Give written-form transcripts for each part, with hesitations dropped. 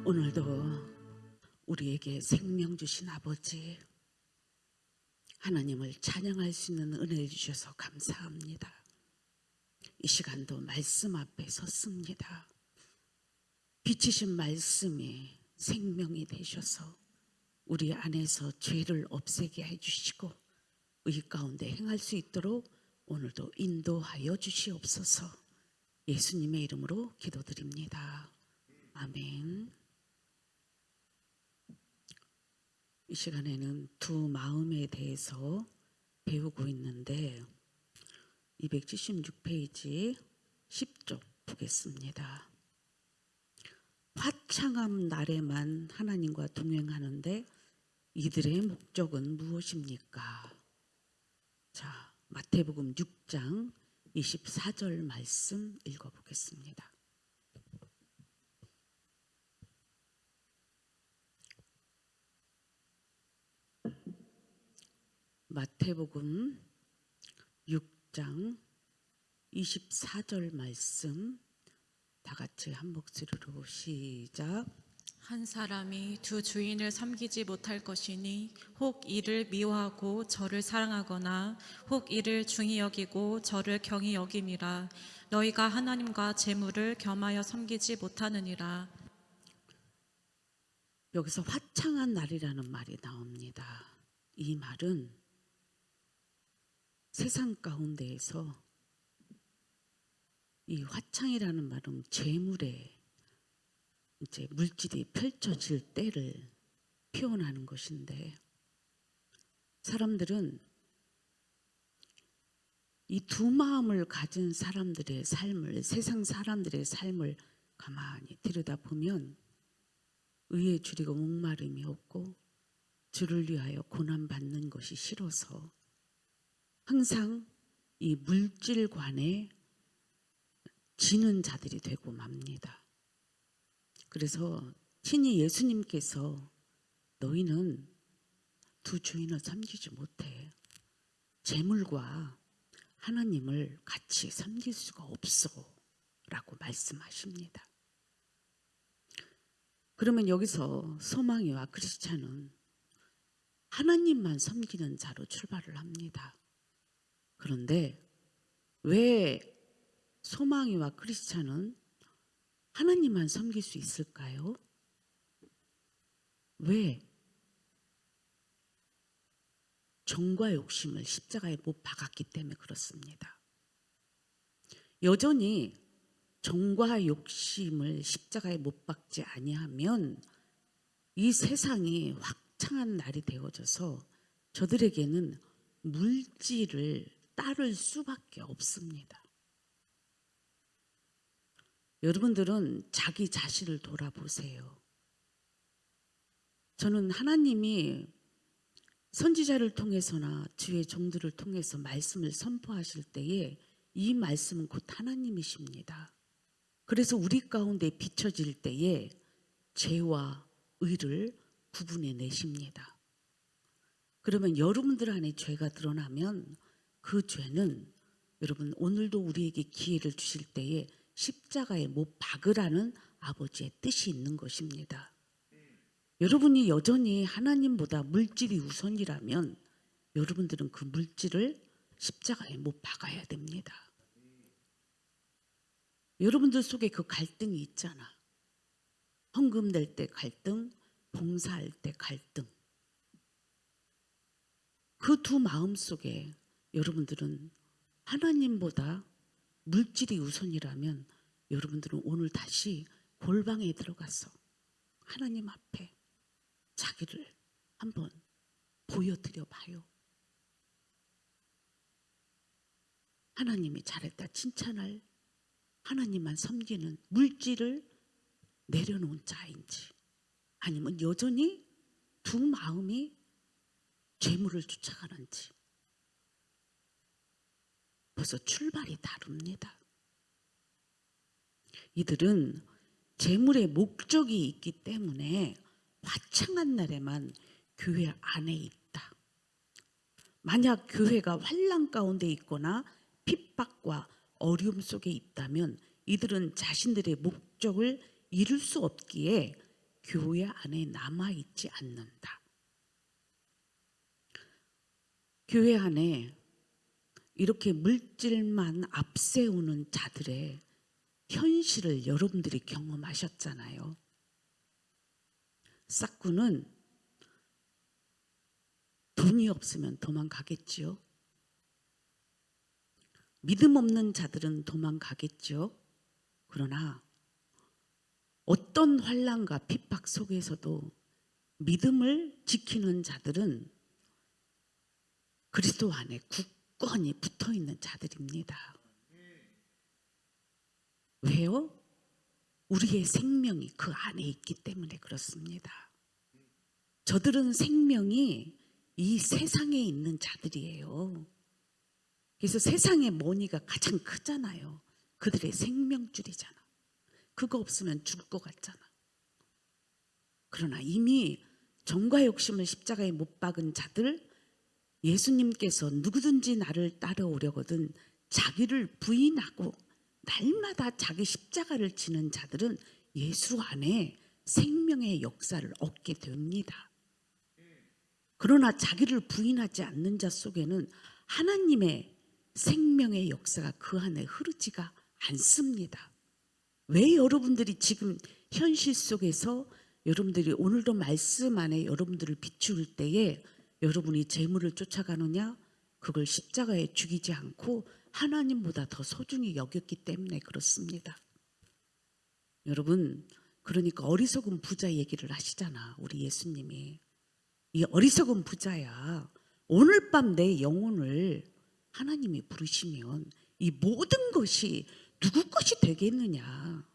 오늘도 우리에게 생명 주신 아버지 하나님을 찬양할 수 있는 은혜를 주셔서 감사합니다. 이 시간도 말씀 앞에 섰습니다. 비치신 말씀이 생명이 되셔서 우리 안에서 죄를 없애게 해주시고 의 가운데 행할 수 있도록 오늘도 인도하여 주시옵소서. 예수님의 이름으로 기도드립니다. 아멘. 이 시간에는 두 마음에 대해서 배우고 있는데 276페이지 10쪽 보겠습니다. 화창한 날에만 하나님과 동행하는데 이들의 목적은 무엇입니까? 자, 마태복음 6장 24절 말씀 읽어보겠습니다. 마태복음 6장 24절 말씀 다 같이 한 목소리로 시작. 한 사람이 두 주인을 섬기지 못할 것이니 혹 이를 미워하고 저를 사랑하거나 혹 이를 중히 여기고 저를 경히 여김이라. 너희가 하나님과 재물을 겸하여 섬기지 못하느니라. 여기서 화창한 날이라는 말이 나옵니다. 이 말은 세상 가운데에서 이 화창이라는 말은 재물에 이제 물질이 펼쳐질 때를 표현하는 것인데, 사람들은 이 두 마음을 가진 사람들의 삶을, 세상 사람들의 삶을 가만히 들여다보면 의에 줄이고 목마름이 없고 주를 위하여 고난받는 것이 싫어서 항상 이 물질관에 지는 자들이 되고 맙니다. 그래서 친히 예수님께서 너희는 두 주인을 섬기지 못해. 재물과 하나님을 같이 섬길 수가 없어 라고 말씀하십니다. 그러면 여기서 소망이와 크리스찬은 하나님만 섬기는 자로 출발을 합니다. 그런데 왜 소망이와 크리스찬은 하나님만 섬길 수 있을까요? 왜? 정과 욕심을 십자가에 못 박았기 때문에 그렇습니다. 여전히 정과 욕심을 십자가에 못 박지 아니하면 이 세상이 화창한 날이 되어져서 저들에게는 물질을 따를 수밖에 없습니다. 여러분들은 자기 자신을 돌아보세요. 저는 하나님이 선지자를 통해서나 주의 종들을 통해서 말씀을 선포하실 때에 이 말씀은 곧 하나님이십니다. 그래서 우리 가운데 비춰질 때에 죄와 의를 구분해 내십니다. 그러면 여러분들 안에 죄가 드러나면 그 죄는 여러분 오늘도 우리에게 기회를 주실 때에 십자가에 못 박으라는 아버지의 뜻이 있는 것입니다. 여러분이 여전히 하나님보다 물질이 우선이라면 여러분들은 그 물질을 십자가에 못 박아야 됩니다. 여러분들 속에 그 갈등이 있잖아. 헌금 낼 때 갈등, 봉사할 때 갈등. 그 두 마음 속에 여러분들은 하나님보다 물질이 우선이라면 여러분들은 오늘 다시 골방에 들어가서 하나님 앞에 자기를 한번 보여드려 봐요. 하나님이 잘했다 칭찬할 하나님만 섬기는 물질을 내려놓은 자인지, 아니면 여전히 두 마음이 재물을 쫓아가는지. 벌써 출발이 다릅니다. 이들은 재물의 목적이 있기 때문에 화창한 날에만 교회 안에 있다. 만약 교회가 환난 가운데 있거나 핍박과 어려움 속에 있다면 이들은 자신들의 목적을 이룰 수 없기에 교회 안에 남아있지 않는다. 교회 안에 이렇게 물질만 앞세우는 자들의 현실을 여러분들이 경험하셨잖아요. 싹구는 돈이 없으면 도망가겠지요. 믿음 없는 자들은 도망가겠죠. 그러나 어떤 환난과 핍박 속에서도 믿음을 지키는 자들은 그리스도 안에 굳건히 붙어있는 자들입니다. 왜요? 우리의 생명이 그 안에 있기 때문에 그렇습니다. 저들은 생명이 이 세상에 있는 자들이에요. 그래서 세상의 머니가 가장 크잖아요. 그들의 생명줄이잖아. 그거 없으면 죽을 것 같잖아. 그러나 이미 정과 욕심을 십자가에 못 박은 자들, 예수님께서 누구든지 나를 따라오려거든 자기를 부인하고 날마다 자기 십자가를 지는 자들은 예수 안에 생명의 역사를 얻게 됩니다. 그러나 자기를 부인하지 않는 자 속에는 하나님의 생명의 역사가 그 안에 흐르지가 않습니다. 왜 여러분들이 지금 현실 속에서 여러분들이 오늘도 말씀 안에 여러분들을 비추일 때에 여러분이 재물을 쫓아가느냐? 그걸 십자가에 죽이지 않고 하나님보다 더 소중히 여겼기 때문에 그렇습니다. 여러분, 그러니까 어리석은 부자 얘기를 하시잖아, 우리 예수님이. 이 어리석은 부자야. 오늘 밤 내 영혼을 하나님이 부르시면 이 모든 것이 누구 것이 되겠느냐.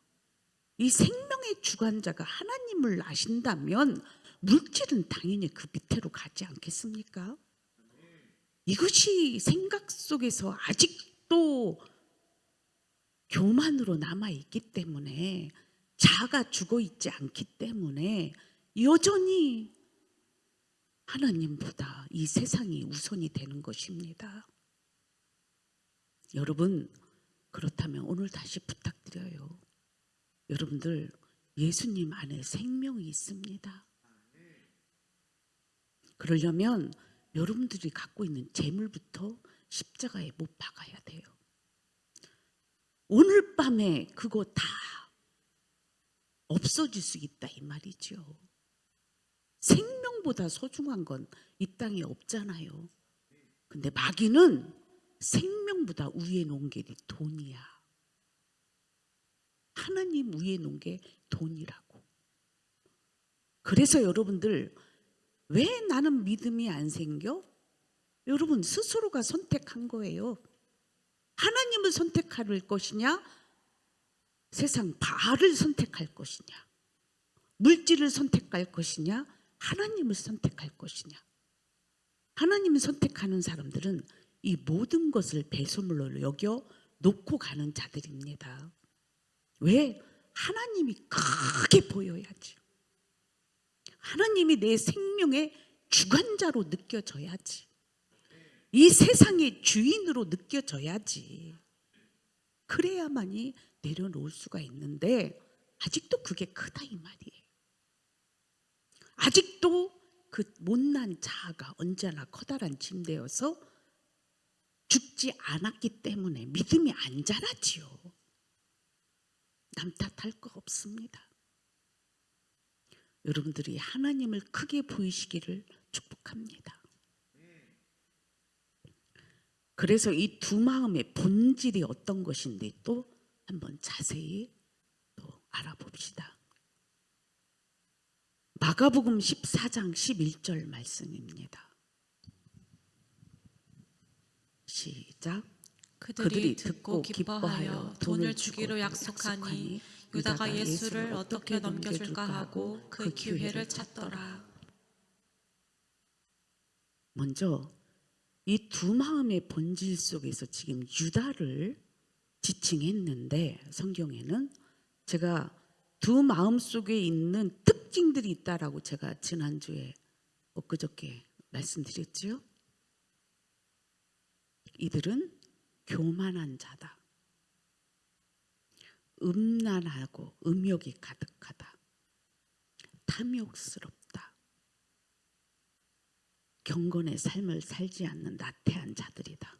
이 생명의 주관자가 하나님을 아신다면 물질은 당연히 그 밑으로 가지 않겠습니까? 이것이 생각 속에서 아직도 교만으로 남아있기 때문에, 자아가 죽어있지 않기 때문에 여전히 하나님보다 이 세상이 우선이 되는 것입니다. 여러분, 그렇다면 오늘 다시 부탁드려요. 여러분들 예수님 안에 생명이 있습니다. 그러려면 여러분들이 갖고 있는 재물부터 십자가에 못 박아야 돼요. 오늘 밤에 그거 다 없어질 수 있다 이 말이죠. 생명보다 소중한 건 이 땅에 없잖아요. 근데 마귀는 생명보다 위에 놓은 게 돈이야. 하나님 위에 놓은 게 돈이라고. 그래서 여러분들 왜 나는 믿음이 안 생겨? 여러분 스스로가 선택한 거예요. 하나님을 선택할 것이냐? 세상 바알을 선택할 것이냐? 물질을 선택할 것이냐? 하나님을 선택할 것이냐? 하나님을 선택하는 사람들은 이 모든 것을 배설물로 여겨 놓고 가는 자들입니다. 왜? 하나님이 크게 보여야지. 하나님이 내 생명의 주관자로 느껴져야지. 이 세상의 주인으로 느껴져야지. 그래야만이 내려놓을 수가 있는데 아직도 그게 크다 이 말이에요. 아직도 그 못난 자아가 언제나 커다란 짐되어서 죽지 않았기 때문에 믿음이 안 자라지요. 남 탓할 거 없습니다. 여러분들이 하나님을 크게 보이시기를 축복합니다. 그래서 이 두 마음의 본질이 어떤 것인지 또 한번 자세히 또 알아봅시다. 마가복음 14장 11절 말씀입니다. 시작. 그들이 듣고 기뻐하여 돈을 주기로 약속하니 유다가 예수를 어떻게 넘겨줄까 하고 그 기회를 찾더라. 먼저 이 두 마음의 본질 속에서 지금 유다를 지칭했는데 성경에는 제가 두 마음 속에 있는 특징들이 있다라고 제가 지난주에 엊그저께 말씀드렸죠. 이들은 교만한 자다. 음란하고 음욕이 가득하다. 탐욕스럽다. 경건의 삶을 살지 않는 나태한 자들이다.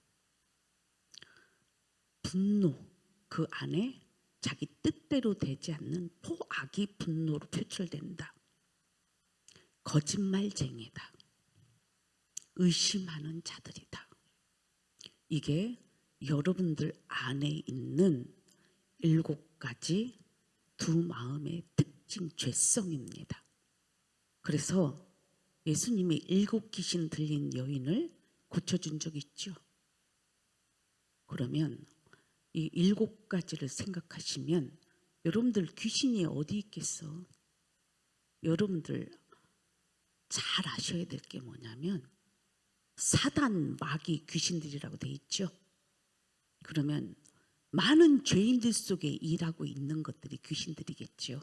분노, 그 안에 자기 뜻대로 되지 않는 포악이 분노로 표출된다. 거짓말쟁이다. 의심하는 자들이다. 이게 여러분들 안에 있는 7가지 두 마음의 특징 죄성입니다. 그래서 예수님이 7귀신 들린 여인을 고쳐준 적 있죠. 그러면 이 7가지를 생각하시면 여러분들 귀신이 어디 있겠어? 여러분들 잘 아셔야 될 게 뭐냐면 사단, 마귀, 귀신들이라고 돼 있죠. 그러면 많은 죄인들 속에 일하고 있는 것들이 귀신들이겠죠.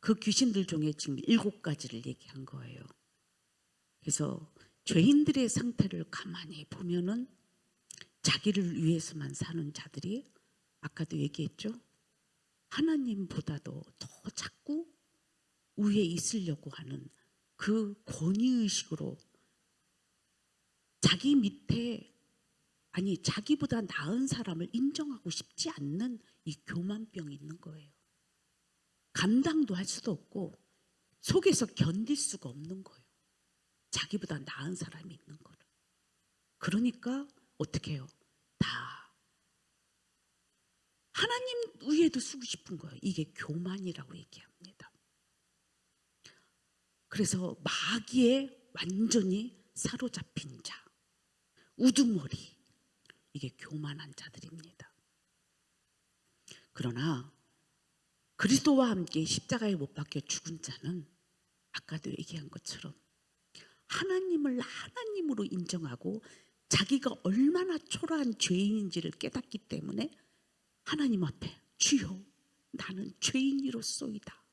그 귀신들 중에 지금 7가지를 얘기한 거예요. 그래서 죄인들의 상태를 가만히 보면은 자기를 위해서만 사는 자들이 아까도 얘기했죠. 하나님보다도 더 자꾸 위에 있으려고 하는 그 권위의식으로 자기 밑에 아니 자기보다 나은 사람을 인정하고 싶지 않는 이 교만병이 있는 거예요. 감당도 할 수도 없고 속에서 견딜 수가 없는 거예요. 자기보다 나은 사람이 있는 거를. 그러니까 어떻게 해요? 다 하나님 위에도 쓰고 싶은 거예요. 이게 교만이라고 얘기합니다. 그래서 마귀에 완전히 사로잡힌 자, 우두머리, 이게 교만한 자들입니다. 그러나 그리스도와 함께 십자가에 못 박혀 죽은 자는 아까도 얘기한 것처럼 하나님을 하나님으로 인정하고 자기가 얼마나 초라한 죄인인지를 깨닫기 때문에 하나님 앞에 주여 나는 죄인이로소이다.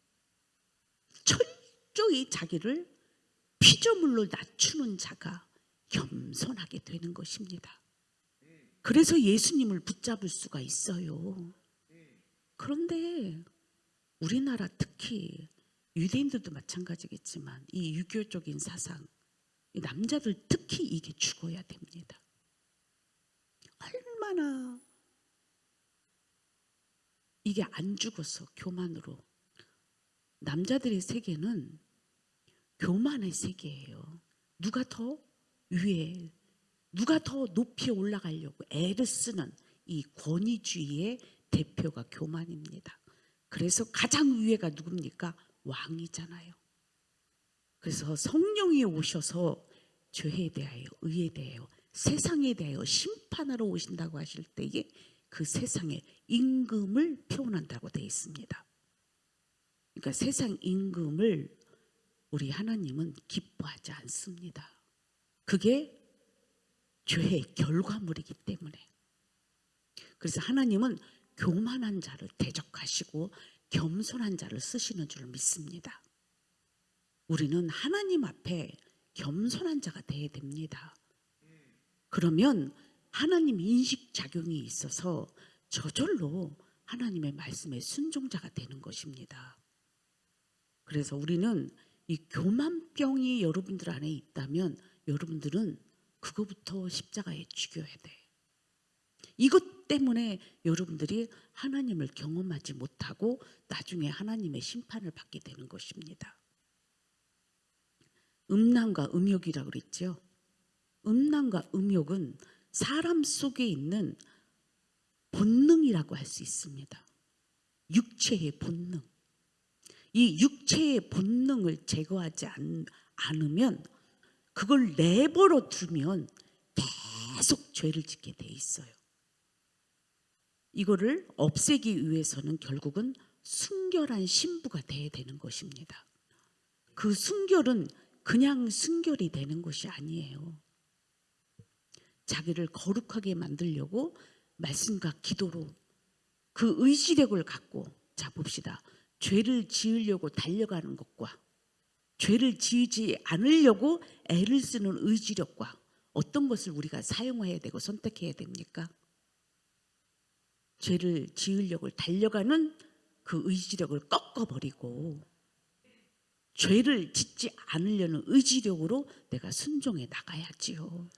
철저히 자기를 피조물로 낮추는 자가 겸손하게 되는 것입니다. 그래서 예수님을 붙잡을 수가 있어요. 그런데 우리나라 특히 유대인들도 마찬가지겠지만 이 유교적인 사상, 이 남자들 특히 이게 죽어야 됩니다. 얼마나 이게 안 죽어서 교만으로. 남자들의 세계는 교만의 세계예요. 누가 더 위에, 누가 더 높이 올라가려고 애를 쓰는 이 권위주의의 대표가 교만입니다. 그래서 가장 위에가 누굽니까? 왕이잖아요. 그래서 성령이 오셔서 죄에 대하여, 의에 대하여, 세상에 대하여 심판하러 오신다고 하실 때에 그 세상의 임금을 표현한다고 되어 있습니다. 그러니까 세상 임금을 우리 하나님은 기뻐하지 않습니다. 그게 죄의 결과물이기 때문에. 그래서 하나님은 교만한 자를 대적하시고 겸손한 자를 쓰시는 줄 믿습니다. 우리는 하나님 앞에 겸손한 자가 되어야 됩니다. 그러면 하나님 인식작용이 있어서 저절로 하나님의 말씀에 순종자가 되는 것입니다. 그래서 우리는 이 교만병이 여러분들 안에 있다면 여러분들은 그거부터 십자가에 죽여야 돼. 이것 때문에 여러분들이 하나님을 경험하지 못하고 나중에 하나님의 심판을 받게 되는 것입니다. 음란과 음욕이라고 그랬죠. 음란과 음욕은 사람 속에 있는 본능이라고 할 수 있습니다. 육체의 본능. 이 육체의 본능을 제거하지 않으면 그걸 내버려 두면 계속 죄를 짓게 돼 있어요. 이거를 없애기 위해서는 결국은 순결한 신부가 돼야 되는 것입니다. 그 순결은 그냥 순결이 되는 것이 아니에요. 자기를 거룩하게 만들려고 말씀과 기도로 그 의지력을 갖고, 자 봅시다. 죄를 지으려고 달려가는 것과 죄를 지으지 않으려고 애를 쓰는 의지력과 어떤 것을 우리가 사용해야 되고 선택해야 됩니까? 죄를 지으려고 달려가는 그 의지력을 꺾어버리고 죄를 짓지 않으려는 의지력으로 내가 순종해 나가야지요.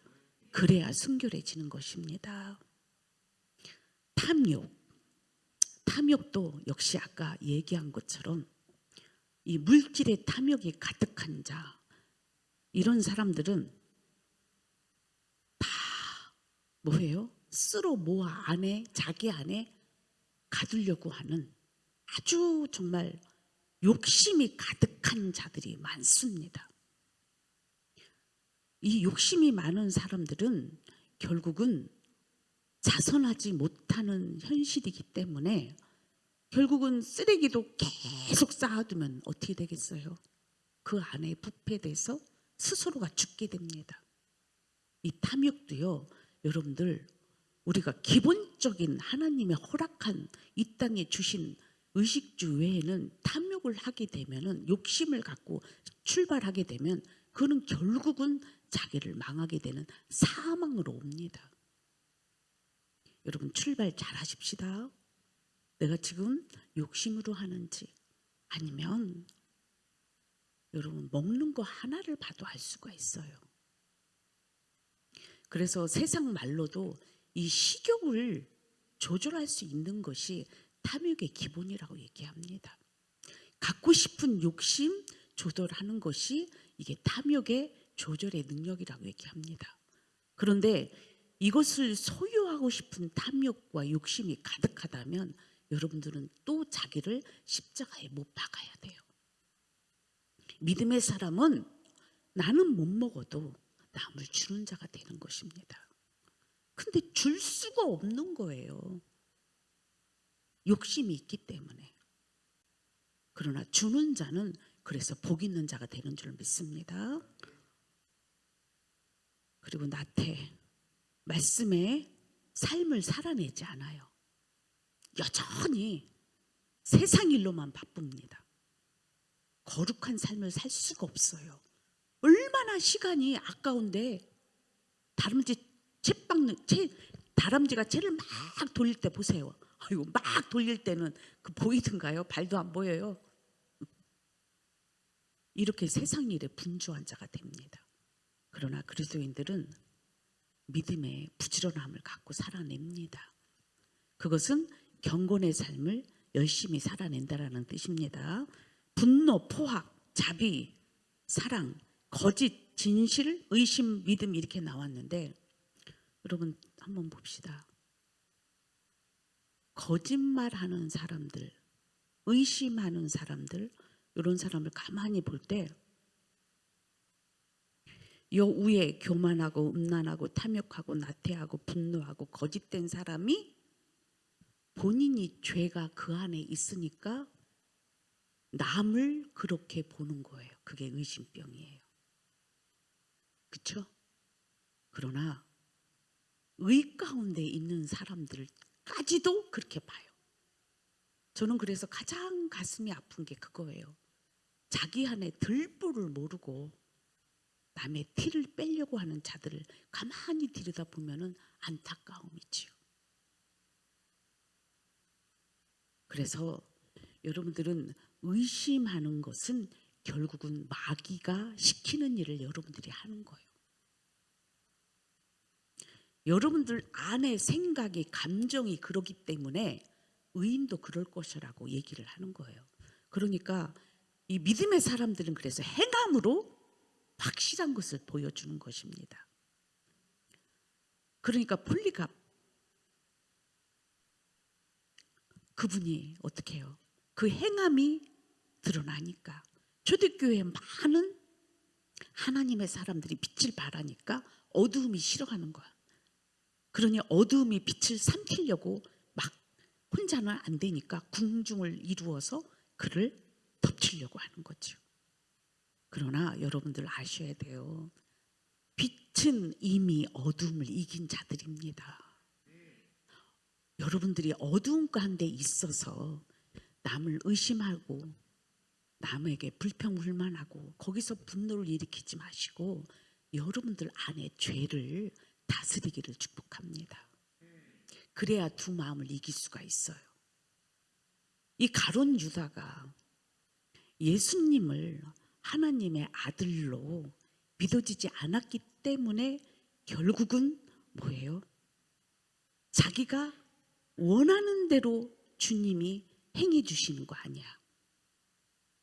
그래야 순결해지는 것입니다. 탐욕도 역시 아까 얘기한 것처럼 이 물질의 탐욕이 가득한 자, 이런 사람들은 다 뭐예요? 쓸어 모아 자기 안에 가두려고 하는 아주 정말 욕심이 가득한 자들이 많습니다. 이 욕심이 많은 사람들은 결국은 자선하지 못하는 현실이기 때문에 결국은 쓰레기도 계속 쌓아두면 어떻게 되겠어요? 그 안에 부패돼서 스스로가 죽게 됩니다. 이 탐욕도요, 여러분들, 우리가 기본적인 하나님의 허락한 이 땅에 주신 의식주 외에는 탐욕을 하게 되면은, 욕심을 갖고 출발하게 되면 그는 결국은 자기를 망하게 되는 사망으로 옵니다. 여러분, 출발 잘 하십시다. 내가 지금 욕심으로 하는지, 아니면 여러분 먹는 거 하나를 봐도 알 수가 있어요. 그래서 세상 말로도 이 식욕을 조절할 수 있는 것이 탐욕의 기본이라고 얘기합니다. 갖고 싶은 욕심 조절하는 것이 이게 탐욕의 조절의 능력이라고 얘기합니다. 그런데 이것을 소유하고 싶은 탐욕과 욕심이 가득하다면 여러분들은 또 자기를 십자가에 못 박아야 돼요. 믿음의 사람은 나는 못 먹어도 남을 주는 자가 되는 것입니다. 근데 줄 수가 없는 거예요. 욕심이 있기 때문에. 그러나 주는 자는 그래서 복 있는 자가 되는 줄 믿습니다. 그리고 나태, 말씀의 삶을 살아내지 않아요. 여전히 세상 일로만 바쁩니다. 거룩한 삶을 살 수가 없어요. 얼마나 시간이 아까운데 다람쥐가 채를 막 돌릴 때 보세요. 아이고, 막 돌릴 때는 그 보이던가요? 발도 안 보여요. 이렇게 세상 일에 분주한 자가 됩니다. 그러나 그리스도인들은 믿음의 부지런함을 갖고 살아냅니다. 그것은 경건의 삶을 열심히 살아낸다라는 뜻입니다. 분노, 포악, 자비, 사랑, 거짓, 진실, 의심, 믿음 이렇게 나왔는데 여러분 한번 봅시다. 거짓말하는 사람들, 의심하는 사람들, 이런 사람을 가만히 볼 때 요 위에 교만하고 음란하고 탐욕하고 나태하고 분노하고 거짓된 사람이 본인이 죄가 그 안에 있으니까 남을 그렇게 보는 거예요. 그게 의심병이에요. 그렇죠? 그러나 의 가운데 있는 사람들까지도 그렇게 봐요. 저는 그래서 가장 가슴이 아픈 게 그거예요. 자기 안에 들보를 모르고 남의 티를 빼려고 하는 자들을 가만히 들여다보면 안타까움이지요. 그래서 여러분들은 의심하는 것은 결국은 마귀가 시키는 일을 여러분들이 하는 거예요. 여러분들 안에 생각이, 감정이 그러기 때문에 의인도 그럴 것이라고 얘기를 하는 거예요. 그러니까 이 믿음의 사람들은 그래서 행함으로 확실한 것을 보여주는 것입니다. 그러니까 폴리갑 그분이 어떻게 해요? 그 행함이 드러나니까 초대교회에 많은 하나님의 사람들이 빛을 발하니까 어두움이 싫어하는 거야. 그러니 어두움이 빛을 삼키려고 막 혼자는 안 되니까 궁중을 이루어서 그를 덮치려고 하는 거죠. 그러나 여러분들 아셔야 돼요. 빛은 이미 어두움을 이긴 자들입니다. 여러분들이 어두움 가운데 있어서 남을 의심하고 남에게 불평불만하고 거기서 분노를 일으키지 마시고 여러분들 안에 죄를 다스리기를 축복합니다. 그래야 두 마음을 이길 수가 있어요. 이 가룟 유다가 예수님을 하나님의 아들로 믿어지지 않았기 때문에 결국은 뭐예요? 자기가 원하는 대로 주님이 행해 주시는 거 아니야.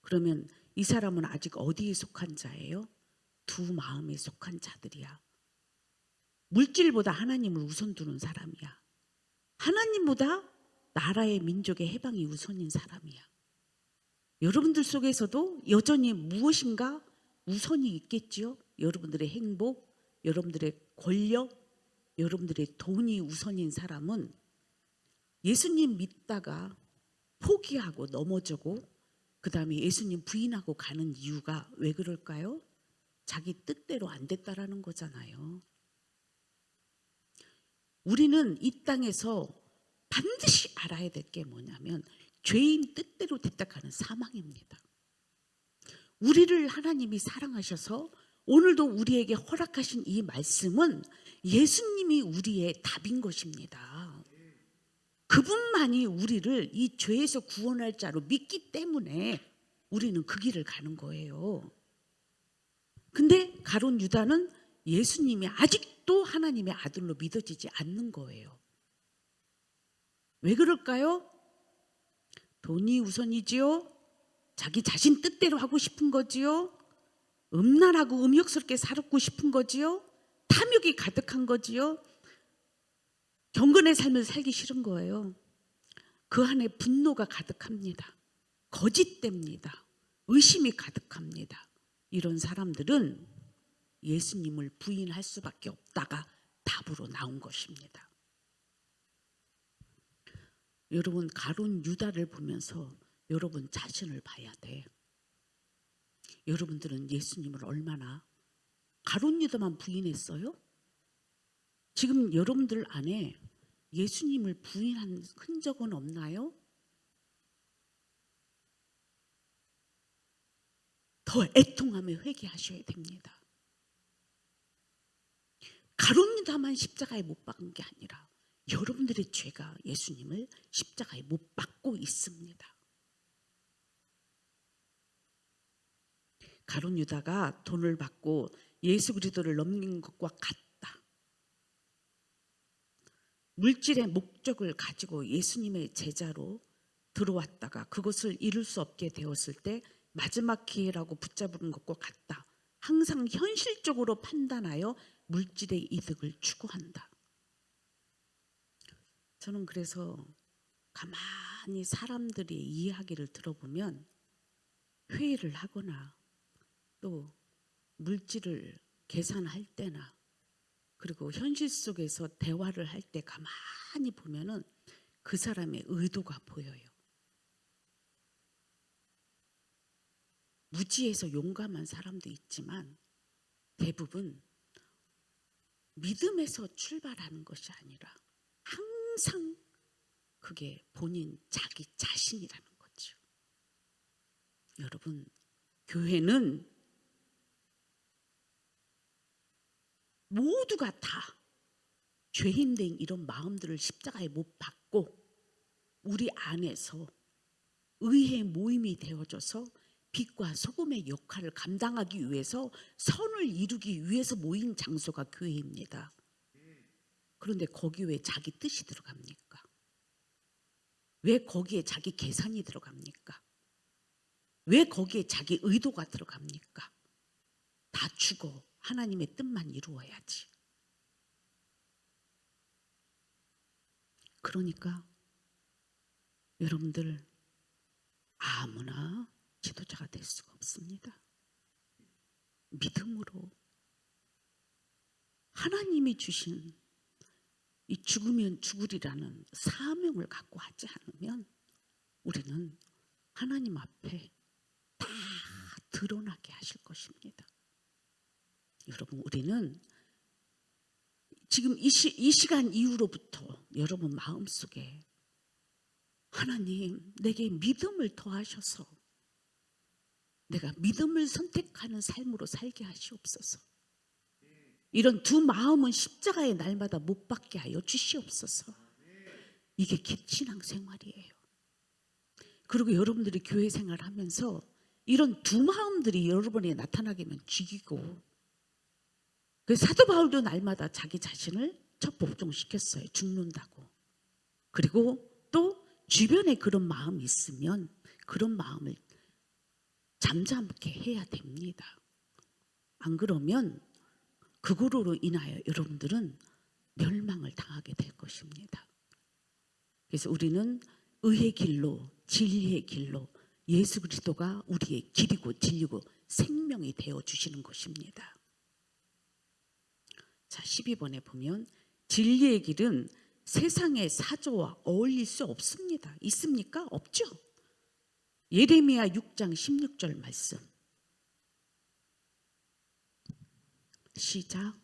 그러면 이 사람은 아직 어디에 속한 자예요? 두 마음에 속한 자들이야. 물질보다 하나님을 우선 두는 사람이야. 하나님보다 나라의 민족의 해방이 우선인 사람이야. 여러분들 속에서도 여전히 무엇인가 우선이 있겠지요? 여러분들의 행복, 여러분들의 권력, 여러분들의 돈이 우선인 사람은 예수님 믿다가 포기하고 넘어지고 그 다음에 예수님 부인하고 가는 이유가 왜 그럴까요? 자기 뜻대로 안 됐다라는 거잖아요. 우리는 이 땅에서 반드시 알아야 될 게 뭐냐면 죄인 뜻대로 됐다 가는 사망입니다. 우리를 하나님이 사랑하셔서 오늘도 우리에게 허락하신 이 말씀은 예수님이 우리의 답인 것입니다. 그분만이 우리를 이 죄에서 구원할 자로 믿기 때문에 우리는 그 길을 가는 거예요. 근데 가룟 유다는 예수님이 아직도 하나님의 아들로 믿어지지 않는 거예요. 왜 그럴까요? 돈이 우선이지요? 자기 자신 뜻대로 하고 싶은 거지요? 음란하고 음욕스럽게 살고 싶은 거지요? 탐욕이 가득한 거지요? 경건의 삶을 살기 싫은 거예요. 그 안에 분노가 가득합니다. 거짓됩니다. 의심이 가득합니다. 이런 사람들은 예수님을 부인할 수밖에 없다가 답으로 나온 것입니다. 여러분, 가룟 유다를 보면서 여러분 자신을 봐야 돼. 여러분들은 예수님을 얼마나 가룟 유다만 부인했어요? 지금 여러분들 안에 예수님을 부인한 흔적은 없나요? 더 애통하며 회개하셔야 됩니다. 가룟 유다만 십자가에 못 박은 게 아니라 여러분들의 죄가 예수님을 십자가에 못 박고 있습니다. 가룟 유다가 돈을 받고 예수 그리스도를 넘긴 것과 같다. 물질의 목적을 가지고 예수님의 제자로 들어왔다가 그것을 이룰 수 없게 되었을 때 마지막 기회라고 붙잡은 것과 같다. 항상 현실적으로 판단하여 물질의 이득을 추구한다. 저는 그래서 가만히 사람들의 이야기를 들어보면 회의를 하거나 또 물질을 계산할 때나 그리고 현실 속에서 대화를 할 때 가만히 보면은 그 사람의 의도가 보여요. 무지해서 용감한 사람도 있지만 대부분 믿음에서 출발하는 것이 아니라 항상 그게 본인 자기 자신이라는 거죠. 여러분, 교회는 모두가 다 죄인된 이런 마음들을 십자가에 못 박고 우리 안에서 의의 모임이 되어져서 빛과 소금의 역할을 감당하기 위해서 선을 이루기 위해서 모인 장소가 교회입니다. 그런데 거기 왜 자기 뜻이 들어갑니까? 왜 거기에 자기 계산이 들어갑니까? 왜 거기에 자기 의도가 들어갑니까? 다 죽어 하나님의 뜻만 이루어야지. 그러니까 여러분들 아무나 지도자가 될 수가 없습니다. 믿음으로 하나님이 주신 이 죽으면 죽으리라는 사명을 갖고 하지 않으면 우리는 하나님 앞에 다 드러나게 하실 것입니다. 여러분, 우리는 지금 이 시간 이후로부터 여러분 마음속에 하나님 내게 믿음을 더하셔서 내가 믿음을 선택하는 삶으로 살게 하시옵소서. 이런 두 마음은 십자가의 날마다 못 박게 하여 주시옵소서. 이게 신앙 생활이에요. 그리고 여러분들이 교회 생활하면서 이런 두 마음들이 여러분에게 나타나게 하면 죽이고, 그래서 사도 바울도 날마다 자기 자신을 첫 복종시켰어요. 죽는다고. 그리고 또 주변에 그런 마음이 있으면 그런 마음을 잠잠케 해야 됩니다. 안 그러면 그거로 인하여 여러분들은 멸망을 당하게 될 것입니다. 그래서 우리는 의의 길로, 진리의 길로 예수 그리스도가 우리의 길이고 진리고 생명이 되어 주시는 것입니다. 자, 12번에 보면 진리의 길은 세상의 사조와 어울릴 수 없습니다. 있습니까? 없죠. 예레미야 6장 16절 말씀. 시작.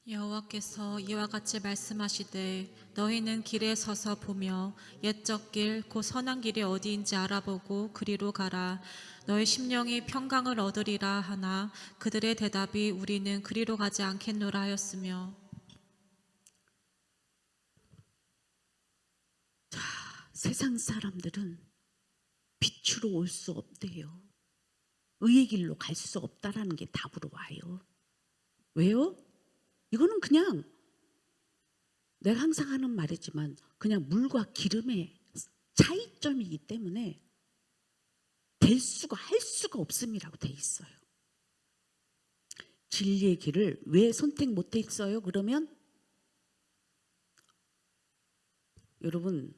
여호와께서 이와 같이 말씀하시되 너희는 길에 서서 보며 옛적 길 곧 선한 길이 어디인지 알아보고 그리로 가라. 너희 심령이 평강을 얻으리라 하나 그들의 대답이 우리는 그리로 가지 않겠노라 하였으며. 세상 사람들은 빛으로 올 수 없대요. 의의 길로 갈 수 없다라는 게 답으로 와요. 왜요? 이거는 그냥 내가 항상 하는 말이지만 그냥 물과 기름의 차이점이기 때문에 할 수가 없음이라고 돼 있어요. 진리의 길을 왜 선택 못 했어요? 그러면 여러분,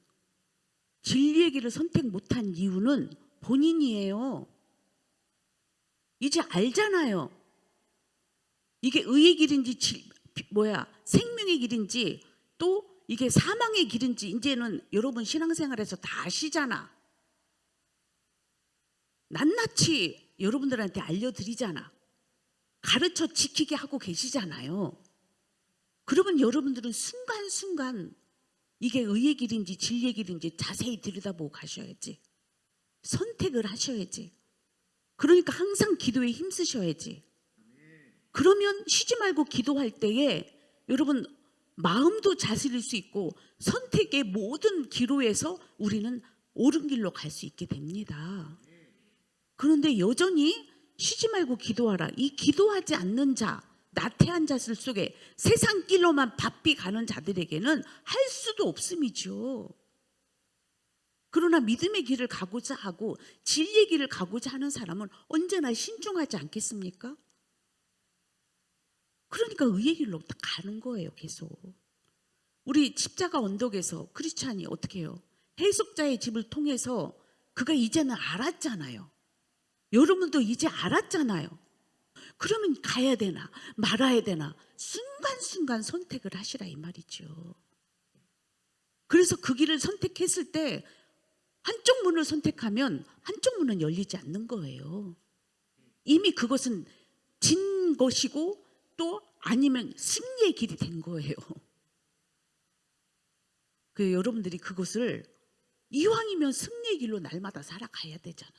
진리의 길을 선택 못한 이유는 본인이에요. 이제 알잖아요. 이게 의의 길인지 생명의 길인지 또 이게 사망의 길인지 이제는 여러분 신앙생활에서 다 아시잖아. 낱낱이 여러분들한테 알려드리잖아. 가르쳐 지키게 하고 계시잖아요. 그러면 여러분들은 순간순간 이게 의의 길인지 진리의 길인지 자세히 들여다보고 가셔야지. 선택을 하셔야지. 그러니까 항상 기도에 힘쓰셔야지. 그러면 쉬지 말고 기도할 때에 여러분 마음도 다스릴 수 있고 선택의 모든 기로에서 우리는 옳은 길로 갈 수 있게 됩니다. 그런데 여전히 쉬지 말고 기도하라. 이 기도하지 않는 자, 나태한 자들 속에 세상 길로만 바삐 가는 자들에게는 할 수도 없음이죠. 그러나 믿음의 길을 가고자 하고 진리의 길을 가고자 하는 사람은 언제나 신중하지 않겠습니까? 그러니까 의의 길로 가는 거예요. 계속. 우리 십자가 언덕에서 크리스찬이 어떻게 해요? 해석자의 집을 통해서 그가 이제는 알았잖아요. 여러분도 이제 알았잖아요. 그러면 가야 되나 말아야 되나 순간순간 선택을 하시라 이 말이죠. 그래서 그 길을 선택했을 때 한쪽 문을 선택하면 한쪽 문은 열리지 않는 거예요. 이미 그것은 진 것이고 또 아니면 승리의 길이 된 거예요. 그 여러분들이 그것을 이왕이면 승리의 길로 날마다 살아가야 되잖아.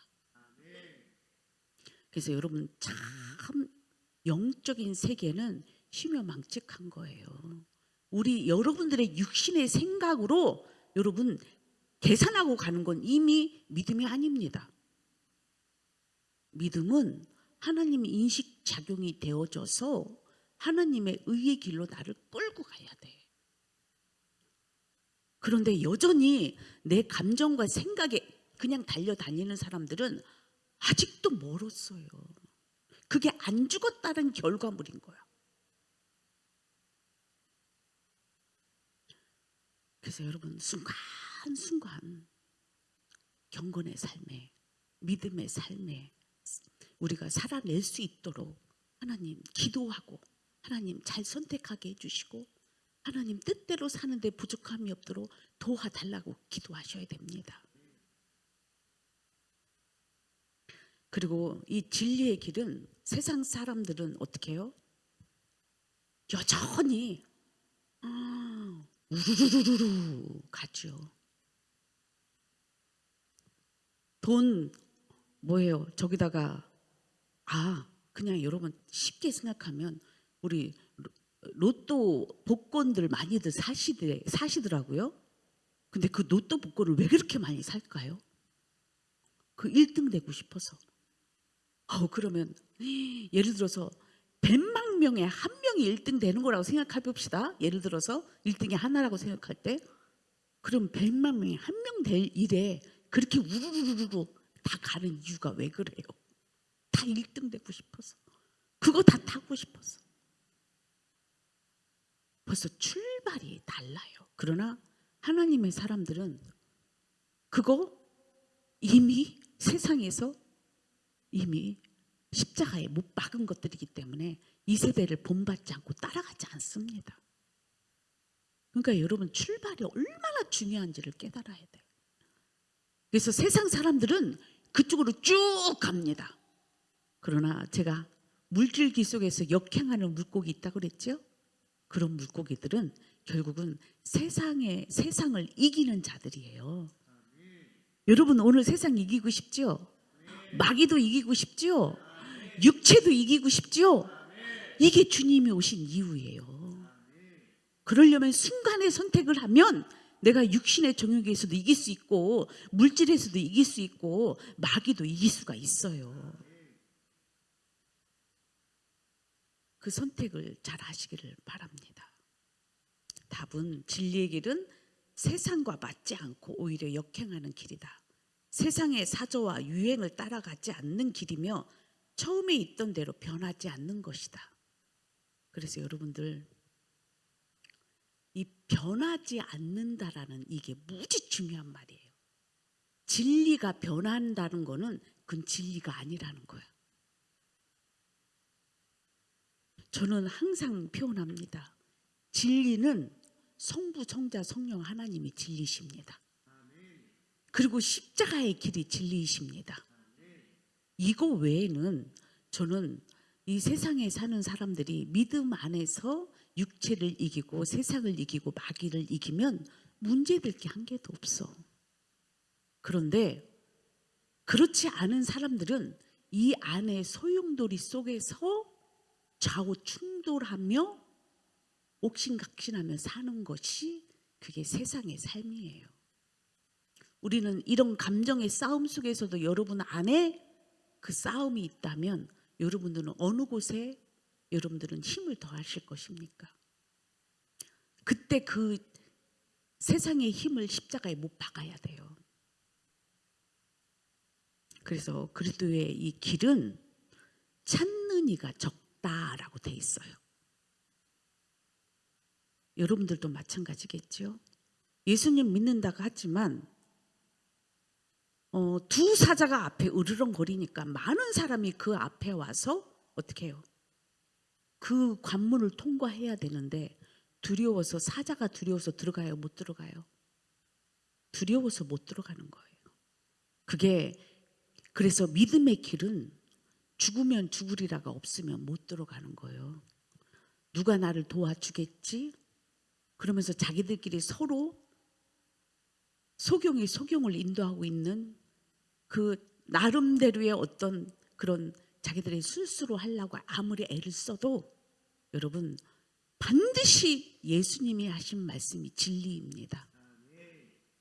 그래서 여러분 참 영적인 세계는 희묘망측한 거예요. 우리 여러분들의 육신의 생각으로 여러분 계산하고 가는 건 이미 믿음이 아닙니다. 믿음은 하나님의 인식작용이 되어져서 하나님의 의의 길로 나를 끌고 가야 돼. 그런데 여전히 내 감정과 생각에 그냥 달려다니는 사람들은 아직도 멀었어요. 그게 안 죽었다는 결과물인 거야. 그래서 여러분 순간순간 경건의 삶에 믿음의 삶에 우리가 살아낼 수 있도록 하나님 기도하고 하나님 잘 선택하게 해주시고 하나님 뜻대로 사는데 부족함이 없도록 도와달라고 기도하셔야 됩니다. 그리고 이 진리의 길은 세상 사람들은 어떻게 해요? 여전히 우르르르르 가죠. 돈 뭐예요? 저기다가 그냥 여러분 쉽게 생각하면 우리 로또 복권들 많이들 사시더라고요. 근데 그 로또 복권을 왜 그렇게 많이 살까요? 그 1등 되고 싶어서. 그러면 예를 들어서 100만 명에 한 명이 1등 되는 거라고 생각해 봅시다. 예를 들어서 1등이 하나라고 생각할 때, 그럼 100만 명이 한 명 될 일에 그렇게 우르르르르 다 가는 이유가 왜 그래요? 다 1등 되고 싶어서, 그거 다 타고 싶어서. 벌써 출발이 달라요. 그러나 하나님의 사람들은 그거 이미 세상에서 이미 십자가에 못 박은 것들이기 때문에 이 세대를 본받지 않고 따라가지 않습니다. 그러니까 여러분, 출발이 얼마나 중요한지를 깨달아야 돼요. 그래서 세상 사람들은 그쪽으로 쭉 갑니다. 그러나 제가 물줄기 속에서 역행하는 물고기 있다고 그랬죠? 그런 물고기들은 결국은 세상을 이기는 자들이에요. 여러분, 오늘 세상 이기고 싶죠? 마귀도 이기고 싶죠? 육체도 이기고 싶죠? 이게 주님이 오신 이유예요. 그러려면 순간의 선택을 하면 내가 육신의 정욕에서도 이길 수 있고 물질에서도 이길 수 있고 마귀도 이길 수가 있어요. 그 선택을 잘 하시기를 바랍니다. 답은 진리의 길은 세상과 맞지 않고 오히려 역행하는 길이다. 세상의 사조와 유행을 따라가지 않는 길이며 처음에 있던 대로 변하지 않는 것이다. 그래서 여러분들, 이 변하지 않는다라는 이게 무지 중요한 말이에요. 진리가 변한다는 거는 그건 진리가 아니라는 거예요. 저는 항상 표현합니다. 진리는 성부, 성자, 성령 하나님이 진리십니다. 그리고 십자가의 길이 진리이십니다. 이거 외에는 저는 이 세상에 사는 사람들이 믿음 안에서 육체를 이기고 세상을 이기고 마귀를 이기면 문제될 게 한 개도 없어. 그런데 그렇지 않은 사람들은 이 안에 소용돌이 속에서 좌우 충돌하며 옥신각신하며 사는 것이 그게 세상의 삶이에요. 우리는 이런 감정의 싸움 속에서도 여러분 안에 그 싸움이 있다면 여러분들은 어느 곳에 여러분들은 힘을 더하실 것입니까? 그때 그 세상의 힘을 십자가에 못 박아야 돼요. 그래서 그리스도의 이 길은 찾는 이가 적다라고 돼 있어요. 여러분들도 마찬가지겠죠? 예수님 믿는다고 하지만 두 사자가 앞에 으르렁거리니까 많은 사람이 그 앞에 와서 어떻게 해요? 그 관문을 통과해야 되는데 두려워서, 사자가 두려워서 들어가요? 못 들어가요? 두려워서 못 들어가는 거예요. 그게 그래서 믿음의 길은 죽으면 죽으리라가 없으면 못 들어가는 거예요. 누가 나를 도와주겠지? 그러면서 자기들끼리 서로 소경이 소경을 인도하고 있는 그 나름대로의 어떤 그런 자기들의 술수로 하려고 아무리 애를 써도 여러분, 반드시 예수님이 하신 말씀이 진리입니다.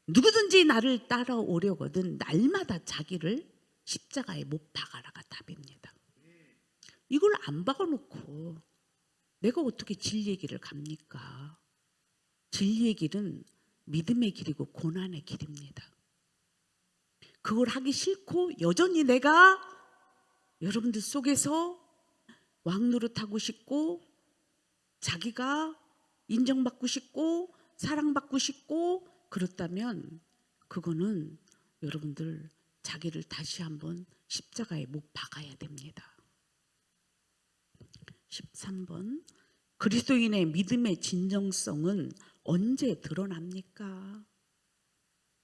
누구든지 나를 따라오려거든 날마다 자기를 십자가에 못 박아라가 답입니다. 이걸 안 박아놓고 내가 어떻게 진리의 길을 갑니까? 진리의 길은 믿음의 길이고 고난의 길입니다. 그걸 하기 싫고 여전히 내가 여러분들 속에서 왕노릇하고 싶고 자기가 인정받고 싶고 사랑받고 싶고 그렇다면 그거는 여러분들 자기를 다시 한번 십자가에 못 박아야 됩니다. 13번, 그리스도인의 믿음의 진정성은 언제 드러납니까?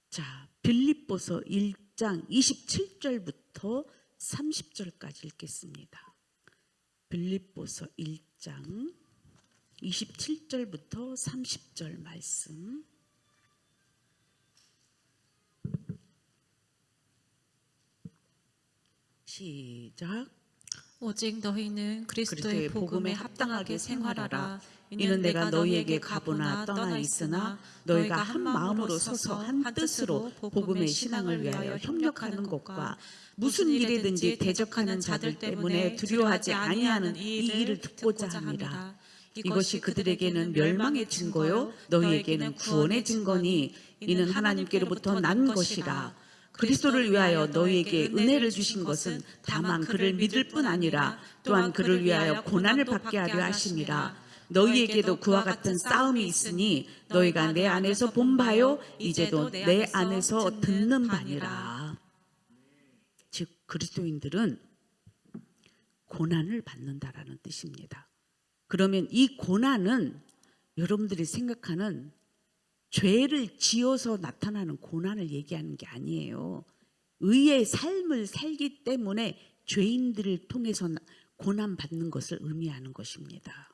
자, 빌립보서 1장 27절부터 30절까지 읽겠습니다. 빌립보서 1장 27절부터 30절 말씀. 시작. 오직 너희는 그리스도의 복음에 합당하게 생활하라. 이는 내가 너희에게 가보나 떠나 있으나 너희가 한 마음으로 서서 한 뜻으로 복음의 신앙을 위하여 협력하는 것과 무슨 일이든지 대적하는 자들 때문에 두려워하지 아니하는 이 일을 듣고자 함이라. 이것이 그들에게는 멸망의 증거요 너희에게는 구원의 증거니 이는 하나님께로부터 난 것이라. 그리스도를 위하여 너희에게 은혜를 주신 것은 다만 그를 믿을 뿐 아니라 또한 그를 위하여 고난을 받게 하려 하심이라. 너희에게도 그와 같은 싸움이 있으니 너희가 내 안에서 본 바요 이제도 내 안에서 듣는 바니라. 즉 그리스도인들은 고난을 받는다라는 뜻입니다. 그러면 이 고난은 여러분들이 생각하는 죄를 지어서 나타나는 고난을 얘기하는 게 아니에요. 의의 삶을 살기 때문에 죄인들을 통해서 고난받는 것을 의미하는 것입니다.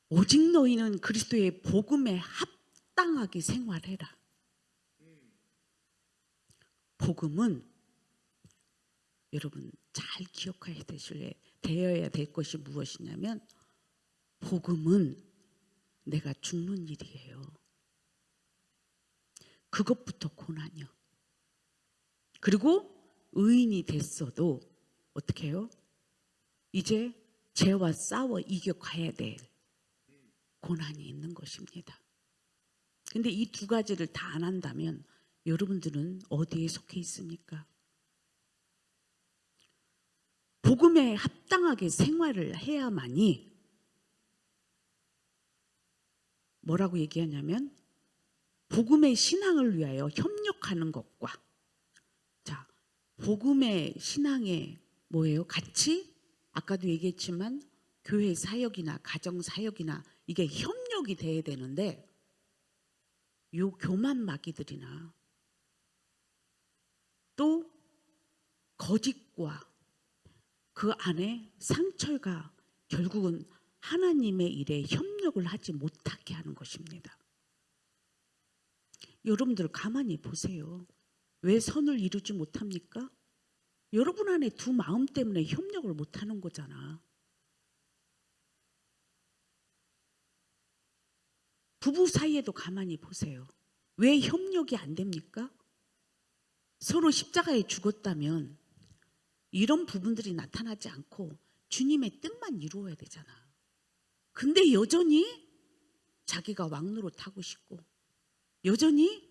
오직 너희는 그리스도의 복음에 합당하게 생활해라. 복음은 여러분 잘 기억해야 되어야 될 것이 무엇이냐면 복음은 내가 죽는 일이에요. 그것부터 고난이요. 그리고 의인이 됐어도 어떻게 해요? 이제 죄와 싸워 이겨가야 될 고난이 있는 것입니다. 근데 이 두 가지를 다 안 한다면 여러분들은 어디에 속해 있습니까? 복음에 합당하게 생활을 해야만이 뭐라고 얘기하냐면 복음의 신앙을 위하여 협력하는 것과 자, 복음의 신앙에 뭐예요? 같이 아까도 얘기했지만 교회 사역이나 가정 사역이나 이게 협력이 돼야 되는데 요 교만 마귀들이나 또 거짓과 그 안에 상처가 결국은 하나님의 일에 협력을 하지 못하게 하는 것입니다. 여러분들 가만히 보세요. 왜 선을 이루지 못합니까? 여러분 안에 두 마음 때문에 협력을 못하는 거잖아. 부부 사이에도 가만히 보세요. 왜 협력이 안 됩니까? 서로 십자가에 죽었다면 이런 부분들이 나타나지 않고 주님의 뜻만 이루어야 되잖아. 근데 여전히 자기가 왕노릇 하고 싶고 여전히